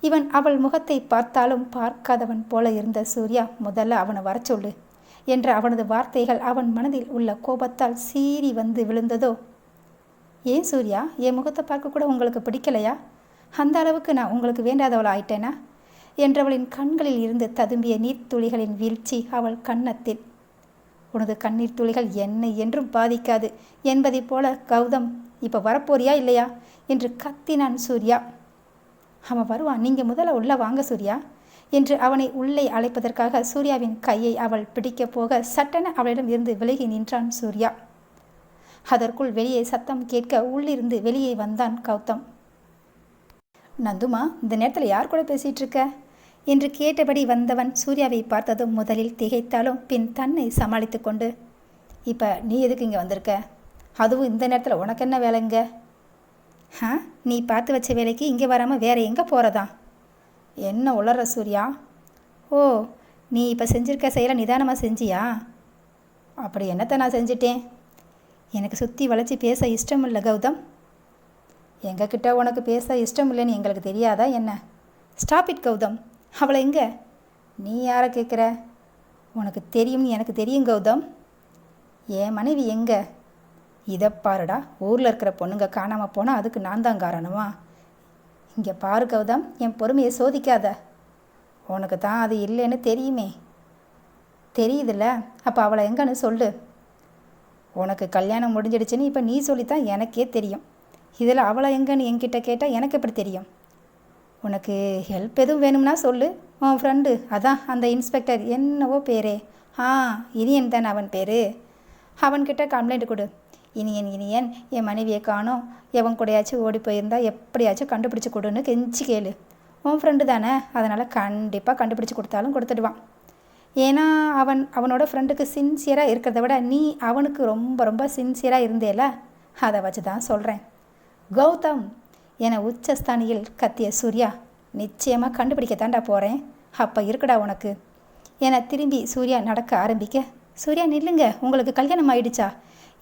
இவன் அவள் முகத்தை பார்த்தாலும் பார்க்காதவன் போல இருந்த சூர்யா முதல்ல அவனை வர சொல்லு என்ற அவனது வார்த்தைகள் அவன் மனதில் உள்ள கோபத்தால் சீறி வந்து விழுந்ததோ. ஏன் சூர்யா, என் முகத்தை பார்க்க கூட உங்களுக்கு பிடிக்கலையா? அந்த அளவுக்கு நான் உங்களுக்கு வேண்டாதவள் ஆயிட்டேனா என்றவளின் கண்களில் இருந்து ததும்பிய நீர்த்துளிகளின் வீழ்ச்சி அவள் கன்னத்தில். உனது கண்ணீர் துளிகள் என்னை என்றும் பாதிக்காது என்பதை போல கௌதம் இப்போ வரப்போறியா இல்லையா என்று கத்தினான் சூர்யா. அவன் வருவான், நீங்கள் முதல்ல உள்ள வாங்க சூர்யா என்று அவனை உள்ளே அழைப்பதற்காக சூர்யாவின் கையை அவள் பிடிக்கப் போக சட்டென அவளிடம் இருந்து விலகி நின்றான் சூர்யா. அதற்குள் வெளியே சத்தம் கேட்க உள்ளிருந்து வெளியே வந்தான் கௌதம். நந்துமா, இந்த நேரத்தில் யார் கூட பேசிகிட்டு இருக்க என்று கேட்டபடி வந்தவன் சூர்யாவை பார்த்ததும் முதலில் திகைத்தாலும் பின் தன்னை சமாளித்து கொண்டு, இப்போ நீ எதுக்கு இங்கே வந்திருக்க? அதுவும் இந்த நேரத்தில் உனக்கு என்ன வேலைங்க? நீ பார்த்து வச்ச வேலைக்கு இங்கே வராமல் வேற எங்கே போகிறதா? என்ன உளற சூர்யா? ஓ, நீ இப்போ செஞ்சிருக்க செயலை நிதானமாக செஞ்சியா? அப்படி என்னத்தை நான் செஞ்சிட்டேன்? எனக்கு சுற்றி வளைச்சி பேச இஷ்டம் இல்லை கௌதம். எங்ககிட்ட உனக்கு பேச இஷ்டம் இல்லைன்னு எங்களுக்கு தெரியாதா என்ன? Stop it Gautam. அவளை எங்கே? நீ யாரை கேட்குற? உனக்கு தெரியும்னு எனக்கு தெரியும் கௌதம். என் மனைவி எங்கே? இதை பாருடா, ஊரில் இருக்கிற பொண்ணுங்க காணாமல் போனால் அதுக்கு நான் தான் காரணமா? இங்கே பாரு கௌதம், என் பொறுமையை சோதிக்காத. உனக்கு தான் அது இல்லைன்னு தெரியுமே. தெரியுதுல்ல, அப்போ அவளை எங்கன்னு சொல்லு. உனக்கு கல்யாணம் முடிஞ்சிடுச்சுன்னு இப்போ நீ சொல்லித்தான் எனக்கே தெரியும். இதில் அவளை எங்கன்னு என்கிட்ட கேட்டால் எனக்கு எப்படி தெரியும்? உனக்கு ஹெல்ப் எதுவும் வேணும்னா சொல்லு. உன் ஃப்ரெண்டு அதான் அந்த இன்ஸ்பெக்டர் என்னவோ பேரே, இனியன் தானே அவன் பேர். அவன்கிட்ட கம்ப்ளைண்ட் கொடு. இனியன் என் மனைவியை காணோம், எவன் கூடையாச்சும் ஓடி போயிருந்தா எப்படியாச்சும் கண்டுபிடிச்சி கொடுன்னு கெஞ்சி கேளு. உன் ஃப்ரெண்டு தானே, அதனால் கண்டிப்பாக கண்டுபிடிச்சி கொடுத்தாலும் கொடுத்துடுவான். ஏன்னா அவனோட ஃப்ரெண்டுக்கு சின்சியராக இருக்கிறத விட நீ அவனுக்கு ரொம்ப ரொம்ப சின்சியராக இருந்தேல, அதை வச்சு தான் சொல்கிறேன். கௌதம் என உச்சஸ்தானியில் கத்திய சூர்யா, நிச்சயமாக கண்டுபிடிக்க தாண்டா போகிறேன், அப்போ இருக்குடா உனக்கு என திரும்பி சூர்யா நடக்க ஆரம்பிக்க, சூர்யா நில்லுங்க, உங்களுக்கு கல்யாணம் ஆயிடுச்சா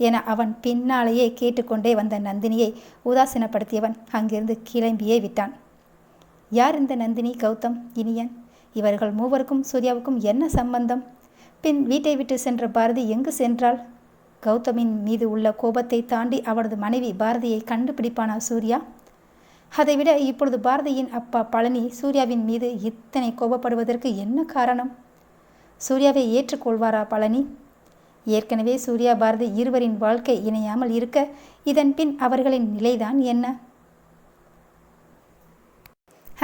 என அவன் பின்னாலேயே கேட்டுக்கொண்டே வந்த நந்தினியை உதாசீனப்படுத்தியவன் அங்கிருந்து கிளம்பியே விட்டான். யார் இந்த நந்தினி? கௌதம், இனியன் இவர்கள் மூவருக்கும் சூர்யாவுக்கும் என்ன சம்பந்தம்? பின் வீட்டை விட்டு சென்ற பாரதி எங்கு சென்றாள்? கௌதமின் மீது உள்ள கோபத்தை தாண்டி அவனது மனைவி பாரதியை கண்டுபிடிப்பானா சூர்யா? அதைவிட இப்பொழுது பாரதியின் அப்பா பழனி சூர்யாவின் மீது இத்தனை கோபப்படுவதற்கு என்ன காரணம்? சூர்யாவை ஏற்றுக்கொள்வாரா பழனி? ஏற்கனவே சூர்யா பாரதி இருவரின் வாழ்க்கை இணையாமல் இருக்க இதன் பின் அவர்களின் நிலைதான் என்ன?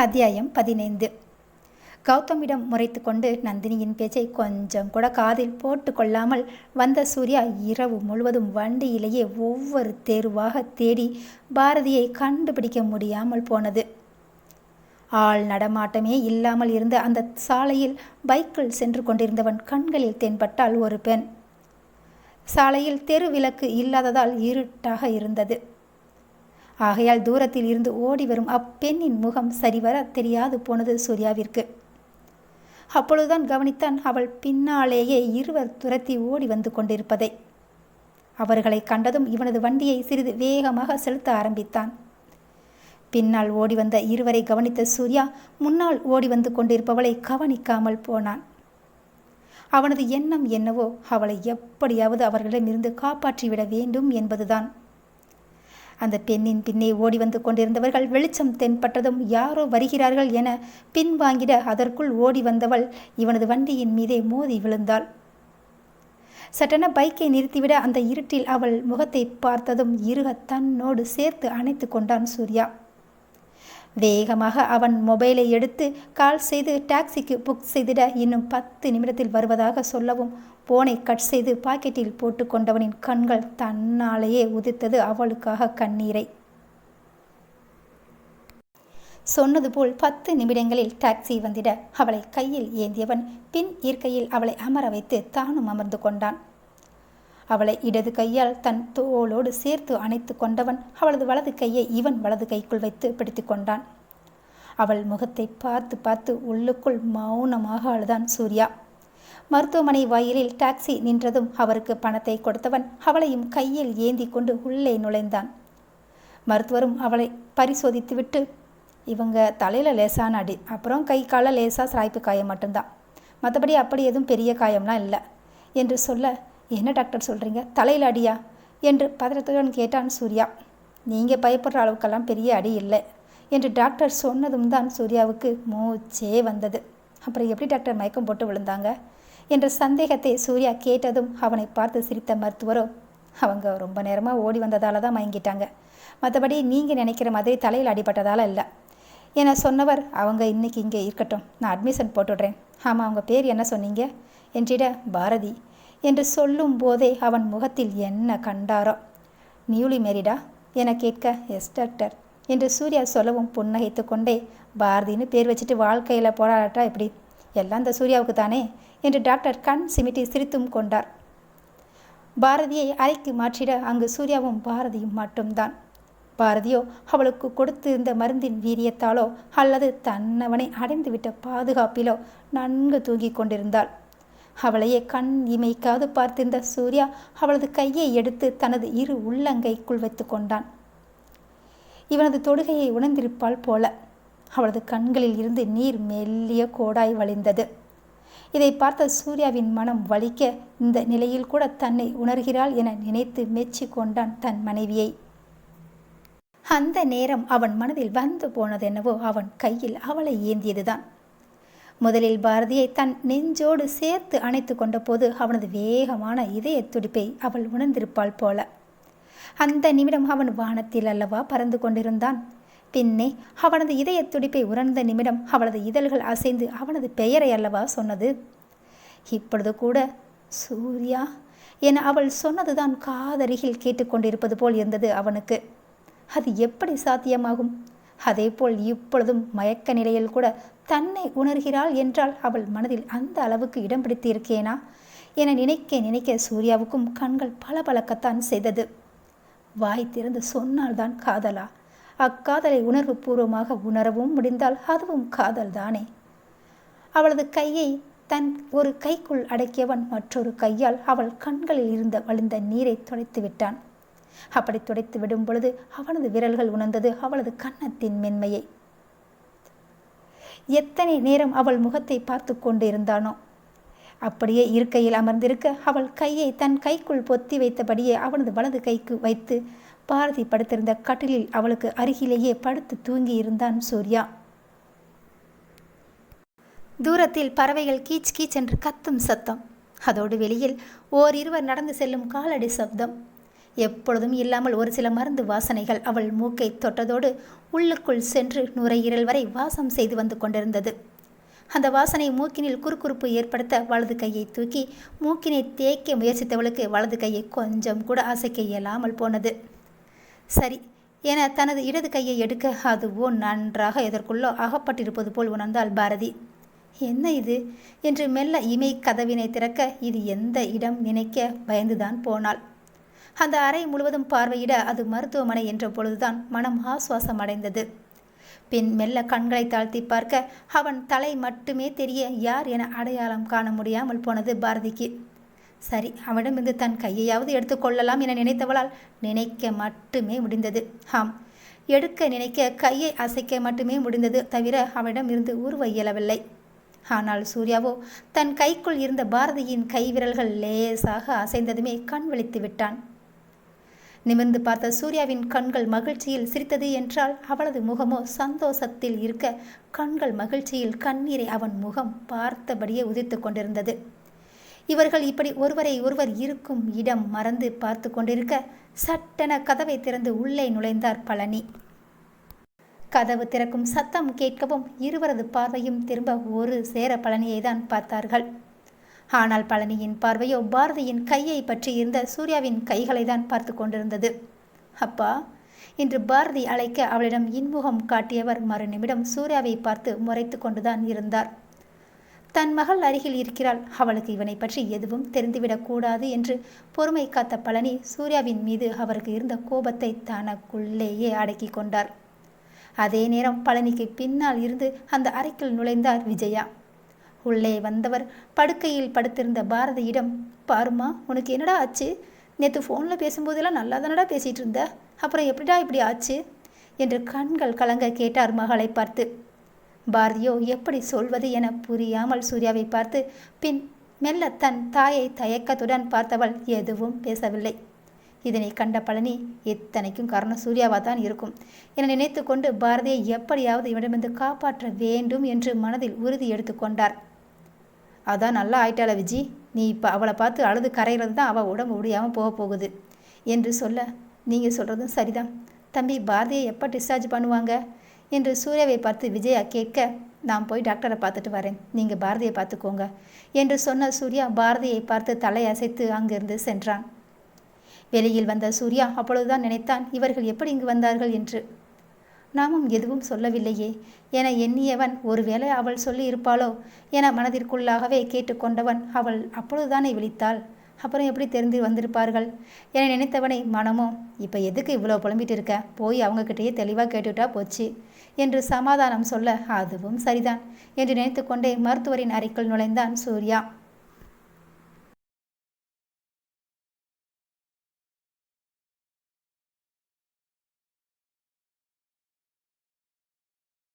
அத்தியாயம் 15. கௌதமிடம் முறைத்து கொண்டு நந்தினியின் பேச்சை கொஞ்சம் கூட காதில் போட்டு கொள்ளாமல் வந்த சூர்யா இரவு முழுவதும் வண்டியிலேயே ஒவ்வொரு தேர்வாக தேடி பாரதியை கண்டுபிடிக்க முடியாமல் போனது. ஆள் நடமாட்டமே இல்லாமல் இருந்த அந்த சாலையில் பைக்கில் சென்று கொண்டிருந்தவன் கண்களில் தென்பட்டால் ஒரு பெண். சாலையில் தெரு விளக்கு இல்லாததால் இருட்டாக இருந்தது. ஆகையால் தூரத்தில் இருந்து ஓடி வரும் அப்பெண்ணின் முகம் சரிவர தெரியாது போனது சூர்யாவிற்கு. அப்பொழுதுதான் கவனித்தான் அவள் பின்னாலேயே இருவர் துரத்தி ஓடி வந்து கொண்டிருப்பதை. அவர்களை கண்டதும் இவனது வண்டியை சிறிது வேகமாக செலுத்த ஆரம்பித்தான். பின்னால் ஓடி வந்த இருவரை கவனித்த சூர்யா முன்னால் ஓடி வந்து கொண்டிருப்பவளை கவனிக்காமல் போனான். அவனது எண்ணம் என்னவோ அவளை எப்படியாவது அவர்களிடமிருந்து காப்பாற்றிவிட வேண்டும் என்பதுதான். அந்த பெண்ணின் பின்னே ஓடி வந்து கொண்டிருந்தவர்கள் வெளிச்சம் தென்பட்டதும் யாரோ வருகிறார்கள் என பின்வாங்கிட அதற்குள் ஓடி வந்தவள் இவனது வண்டியின் மீதே மோதி விழுந்தாள். சட்டென பைக்கை நிறுத்திவிட அந்த இருட்டில் அவள் முகத்தை பார்த்ததும் இறுக தன்னோடு சேர்த்து அணைத்து கொண்டான் சூர்யா. வேகமாக அவன் மொபைலை எடுத்து கால் செய்து டாக்ஸிக்கு புக் செய்திட இன்னும் 10 நிமிடத்தில் வருவதாக சொல்லவும் போனை கட் செய்து பாக்கெட்டில் போட்டு கொண்டவனின் கண்கள் தன்னாலேயே உதித்தது அவளுக்காக கண்ணீரை. சொன்னது போல் 10 நிமிடங்களில் டாக்ஸி வந்திட அவளை கையில் ஏந்தியவன் பின் இருக்கையில் அவளை அமர வைத்து தானும் அமர்ந்து கொண்டான். அவளை இடது கையால் தன் தோளோடு சேர்த்து அணைத்து கொண்டவன் அவளது வலது கையை இவன் வலது கைக்குள் வைத்து பிடித்து கொண்டான். அவள் முகத்தை பார்த்து பார்த்து உள்ளுக்குள் மௌனமாக அழுதான் சூர்யா. மருத்துவமனை வாயிலில் டாக்ஸி நின்றதும் அவருக்கு பணத்தை கொடுத்தவன் அவளையும் கையில் ஏந்தி கொண்டு உள்ளே நுழைந்தான். மருத்துவரும் அவளை பரிசோதித்துவிட்டு, இவங்க தலையில் லேசான அடி, அப்புறம் கை கால லேசாக சாய்ப்பு காயம் மட்டும்தான், மற்றபடி அப்படி எதுவும் பெரிய காயம்லாம் இல்லை என்று சொல்ல, என்ன டாக்டர் சொல்கிறீங்க, தலையில் அடியா என்று பதற்றத்துடன் கேட்டான் சூர்யா. நீங்கள் பயப்படுற அளவுக்கெல்லாம் பெரிய அடி இல்லை என்று டாக்டர் சொன்னதும் தான் சூர்யாவுக்கு மூச்சே வந்தது. அப்புறம் எப்படி டாக்டர் மயக்கம் போட்டு விழுந்தாங்க என்ற சந்தேகத்தை சூர்யா கேட்டதும் அவனை பார்த்து சிரித்த மருத்துவரோ, அவங்க ரொம்ப நேரமாக ஓடி வந்ததால தான் மயங்கிட்டாங்க, மற்றபடி நீங்கள் நினைக்கிற மாதிரி தலையில் அடிபட்டதால் இல்லை என சொன்னவர், அவங்க இன்னைக்கு இங்கே இருக்கட்டும், நான் அட்மிஷன் போட்டுடுறேன். ஆமாம், அவங்க பேர் என்ன சொன்னீங்க என்றிட, பாரதி என்று சொல்லும் போதே அவன் முகத்தில் என்ன கண்டாரோ. நியூலி மேரிடா என கேட்க, எஸ் டாக்டர் என்று சூர்யா சொல்லவும் புன்னகைத்து கொண்டே, பாரதின்னு பேர் வச்சுட்டு வாழ்க்கையில் போராடட்டா எப்படி, எல்லாம் இந்த சூர்யாவுக்கு தானே என்று டாக்டர் கண் சிமிட்டி சிரித்தும் கொண்டார். பாரதியை அறைக்கு மாற்றிட அங்கு சூர்யாவும் பாரதியும் மட்டும்தான். பாரதியோ அவளுக்கு கொடுத்திருந்த மருந்தின் வீரியத்தாலோ அல்லது தன்னவனை அடைந்துவிட்ட பாதுகாப்பிலோ நன்கு தூங்கி கொண்டிருந்தாள். அவளையே கண் இமைக்காது பார்த்திருந்த சூர்யா அவளது கையை எடுத்து தனது இரு உள்ளங்கைக்குள் வைத்து கொண்டான். இவனது தொடுகையை உணர்ந்திருப்பாள் போல. அவளது கண்களில் இருந்து நீர் மெல்லிய கோடாய் வழிந்தது. இதை பார்த்த சூர்யாவின் மனம் வலிக்க, இந்த நிலையில் கூட தன்னை உணர்கிறாள் என நினைத்து மெச்சி கொண்டான் தன் மனைவியை. அந்த நேரம் அவன் மனதில் வந்து போனதென்னவோ அவன் கையில் அவளை ஏந்தியதுதான். முதலில் பாரதியை தன் நெஞ்சோடு சேர்த்து அணைத்து கொண்ட போது அவனது வேகமான இதய துடிப்பை அவள் உணர்ந்திருப்பாள் போல. அந்த நிமிடம் அவன் வானத்தில் அல்லவா பறந்து கொண்டிருந்தான். பின்னே அவனது இதய துடிப்பை உணர்ந்த நிமிடம் அவளது இதழ்கள் அசைந்து அவனது பெயரை அல்லவா சொன்னது. இப்பொழுது கூட சூர்யா என அவள் சொன்னதுதான் காதருகில் கேட்டுக்கொண்டிருப்பது போல் இருந்தது அவனுக்கு. அது எப்படி சாத்தியமாகும்? அதேபோல் இப்பொழுதும் மயக்க நிலையில் கூட தன்னை உணர்கிறாள் என்றால் அவள் மனதில் அந்த அளவுக்கு இடம் பிடித்து இருக்கேனா என நினைக்க நினைக்க சூர்யாவுக்கும் கண்கள் பளபளக்கத்தான் செய்தது. வாய் திறந்து சொன்னால்தான் காதலா? அக்காதலை உணர்வு பூர்வமாக உணரவும் முடிந்தால் அதுவும் காதல் தானே. அவளது கையை தன் ஒரு கைக்குள் அடக்கியவன் மற்றொரு கையால் அவள் கண்களில் இருந்த வழிந்த நீரை துடைத்து விட்டான். அப்படி துடைத்து விடும் பொழுது அவனது விரல்கள் உணர்ந்தது அவளது கன்னத்தின் மென்மையை. எத்தனை நேரம் அவள் முகத்தை பார்த்து கொண்டிருந்தானோ. அப்படியே இருக்கையில் அமர்ந்திருக்க அவள் கையை தன் கைக்குள் பொத்தி வைத்தபடியே அவனது வலது கைக்கு வைத்து பாரதி படுத்திருந்த கட்டிலில் அவளுக்கு அருகிலேயே படுத்து தூங்கி இருந்தான் சூர்யா. தூரத்தில் பறவைகள் கீச் கீச் என்று கத்தும் சத்தம், அதோடு வெளியில் ஓரிருவர் நடந்து செல்லும் காலடி சப்தம், எப்பொழுதும் இல்லாமல் ஒரு சில மருந்து வாசனைகள் அவள் மூக்கை தொட்டதோடு உள்ளுக்குள் சென்று நுரையீரல் வரை வாசம் செய்து வந்து கொண்டிருந்தது. அந்த வாசனை மூக்கினில் குறுகுறுப்பு ஏற்படுத்த வலது கையை தூக்கி மூக்கினை தேய்க்க முயற்சித்தவளுக்கு வலது கையை கொஞ்சம் கூட அசைக்க இயலாமல் போனது. சரி என தனது இடது கையை எடுக்க அதுவோ நன்றாக எதற்குள்ளோ அகப்பட்டிருப்பது போல் உணர்ந்தாள் பாரதி. என்ன இது என்று மெல்ல இமை கதவினை திறக்க இது எந்த இடம் நினைக்க பயந்துதான் போனாள். அந்த அறை முழுவதும் பார்வையிட அது மருத்துவமனை என்ற பொழுதுதான் மனம் ஆசுவாசம் அடைந்தது. பின் மெல்ல கண்களை தாழ்த்தி பார்க்க அவன் தலை மட்டுமே தெரிய யார் என அடையாளம் காண முடியாமல் போனது பாரதிக்கு. சரி, அவனிடமிருந்து தன் கையையாவது எடுத்துக்கொள்ளலாம் என நினைத்தவளால் நினைக்க மட்டுமே முடிந்தது. ஆம், எடுக்க நினைக்க கையை அசைக்க மட்டுமே முடிந்தது தவிர அவனிடம் இருந்து உருவ இயலவில்லை. ஆனால் சூர்யாவோ தன் கைக்குள் இருந்த பாரதியின் கைவிரல்கள் லேசாக அசைந்ததுமே கண் விழித்து விட்டான். நிமிர்ந்து பார்த்த சூர்யாவின் கண்கள் மகிழ்ச்சியில் சிரித்தது என்றால் அவளது முகமோ சந்தோஷத்தில் இருக்க கண்கள் மகிழ்ச்சியில் கண்ணீரை அவன் முகம் பார்த்தபடியே உதிர்த்து கொண்டிருந்தது. இவர்கள் இப்படி ஒருவரை ஒருவர் இருக்கும் இடம் மறந்து பார்த்து கொண்டிருக்க சட்டென கதவை திறந்து உள்ளே நுழைந்தார் பழனி. கதவு திறக்கும் சத்தம் கேட்கவும் இருவரது பார்வையும் திரும்ப ஒரு சேர பழனியை தான் பார்த்தார்கள். ஆனால் பழனியின் பார்வையோ பாரதியின் கையை பற்றி இருந்த சூர்யாவின் கைகளை தான் பார்த்து கொண்டிருந்தது. அப்பா என்று பாரதி அழைக்க அவளிடம் இன்முகம் காட்டியவர் மறு நிமிடம் சூர்யாவை பார்த்து முறைத்து கொண்டுதான் இருந்தார். தன் மகள் அருகில் இருக்கிறாள், அவளுக்கு இவனை பற்றி எதுவும் தெரிந்துவிடக்கூடாது என்று பொறுமை காத்த பழனி சூர்யாவின் மீது அவருக்கு இருந்த கோபத்தை தனக்குள்ளேயே அடக்கி கொண்டார். அதே நேரம் பழனிக்கு பின்னால் இருந்து அந்த அறைக்குள் நுழைந்தார் விஜயா. உள்ளே வந்தவர் படுக்கையில் படுத்திருந்த பாரதியிடம், பாருமா, உனக்கு என்னடா ஆச்சு? நேற்று ஃபோனில் பேசும்போதெல்லாம் நல்லா தானடா பேசிகிட்டு இருந்த, அப்புறம் எப்படிடா இப்படி ஆச்சு என்று கண்கள் கலங்க கேட்டார் மகளை பார்த்து. பாரதியோ எப்படி சொல்வது என புரியாமல் சூர்யாவை பார்த்து பின் மெல்ல தன் தாயை தயக்கத்துடன் பார்த்தவள் எதுவும் பேசவில்லை. இதனை கண்ட பழனி, இத்தனைக்கும் காரணம் சூர்யாவா தான் இருக்கும் என நினைத்து கொண்டு பாரதியை எப்படியாவது இவனிடமிருந்து காப்பாற்ற வேண்டும் என்று மனதில் உறுதி எடுத்துக்கொண்டார். அதான் நல்லா ஆயிட்டாள விஜி, நீ இப்போ அவளை பார்த்து அழுது கரைகிறது தான் அவள் உடம்பு முடியாமல் போக போகுது என்று சொல்ல, நீங்கள் சொல்கிறதும் சரிதான் தம்பி, பாரதியை எப்போ டிஸ்சார்ஜ் பண்ணுவாங்க என்று சூர்யாவை பார்த்து விஜயா கேட்க, நான் போய் டாக்டரை பார்த்துட்டு வரேன், நீங்கள் பாரதியை பார்த்துக்கோங்க என்று சொன்ன சூர்யா பாரதியை பார்த்து தலையசைத்து அங்கிருந்து சென்றான். வெளியில் வந்த சூர்யா அப்பொழுதுதான் நினைத்தான், இவர்கள் எப்படி இங்கு வந்தார்கள் என்று. நாமும் எதுவும் சொல்லவில்லையே என எண்ணியவன், ஒருவேளை அவள் சொல்லி இருப்பாளோ என மனதிற்குள்ளாகவே கேட்டுக்கொண்டவன், அவள் அப்பொழுதுதானே விழித்தாள், அப்புறம் எப்படி தெரிந்து வந்திருப்பார்கள் என நினைத்தவனை மனமோ, இப்போ எதுக்கு இவ்வளோ புலம்பிட்டு இருக்க, போய் அவங்கக்கிட்டேயே தெளிவாக கேட்டுவிட்டா போச்சு என்று சமாதானம் சொல்ல, அதுவும் சரிதான் என்று நினைத்து கொண்டே மருத்துவரின் அறைக்குள் நுழைந்தான் சூர்யா.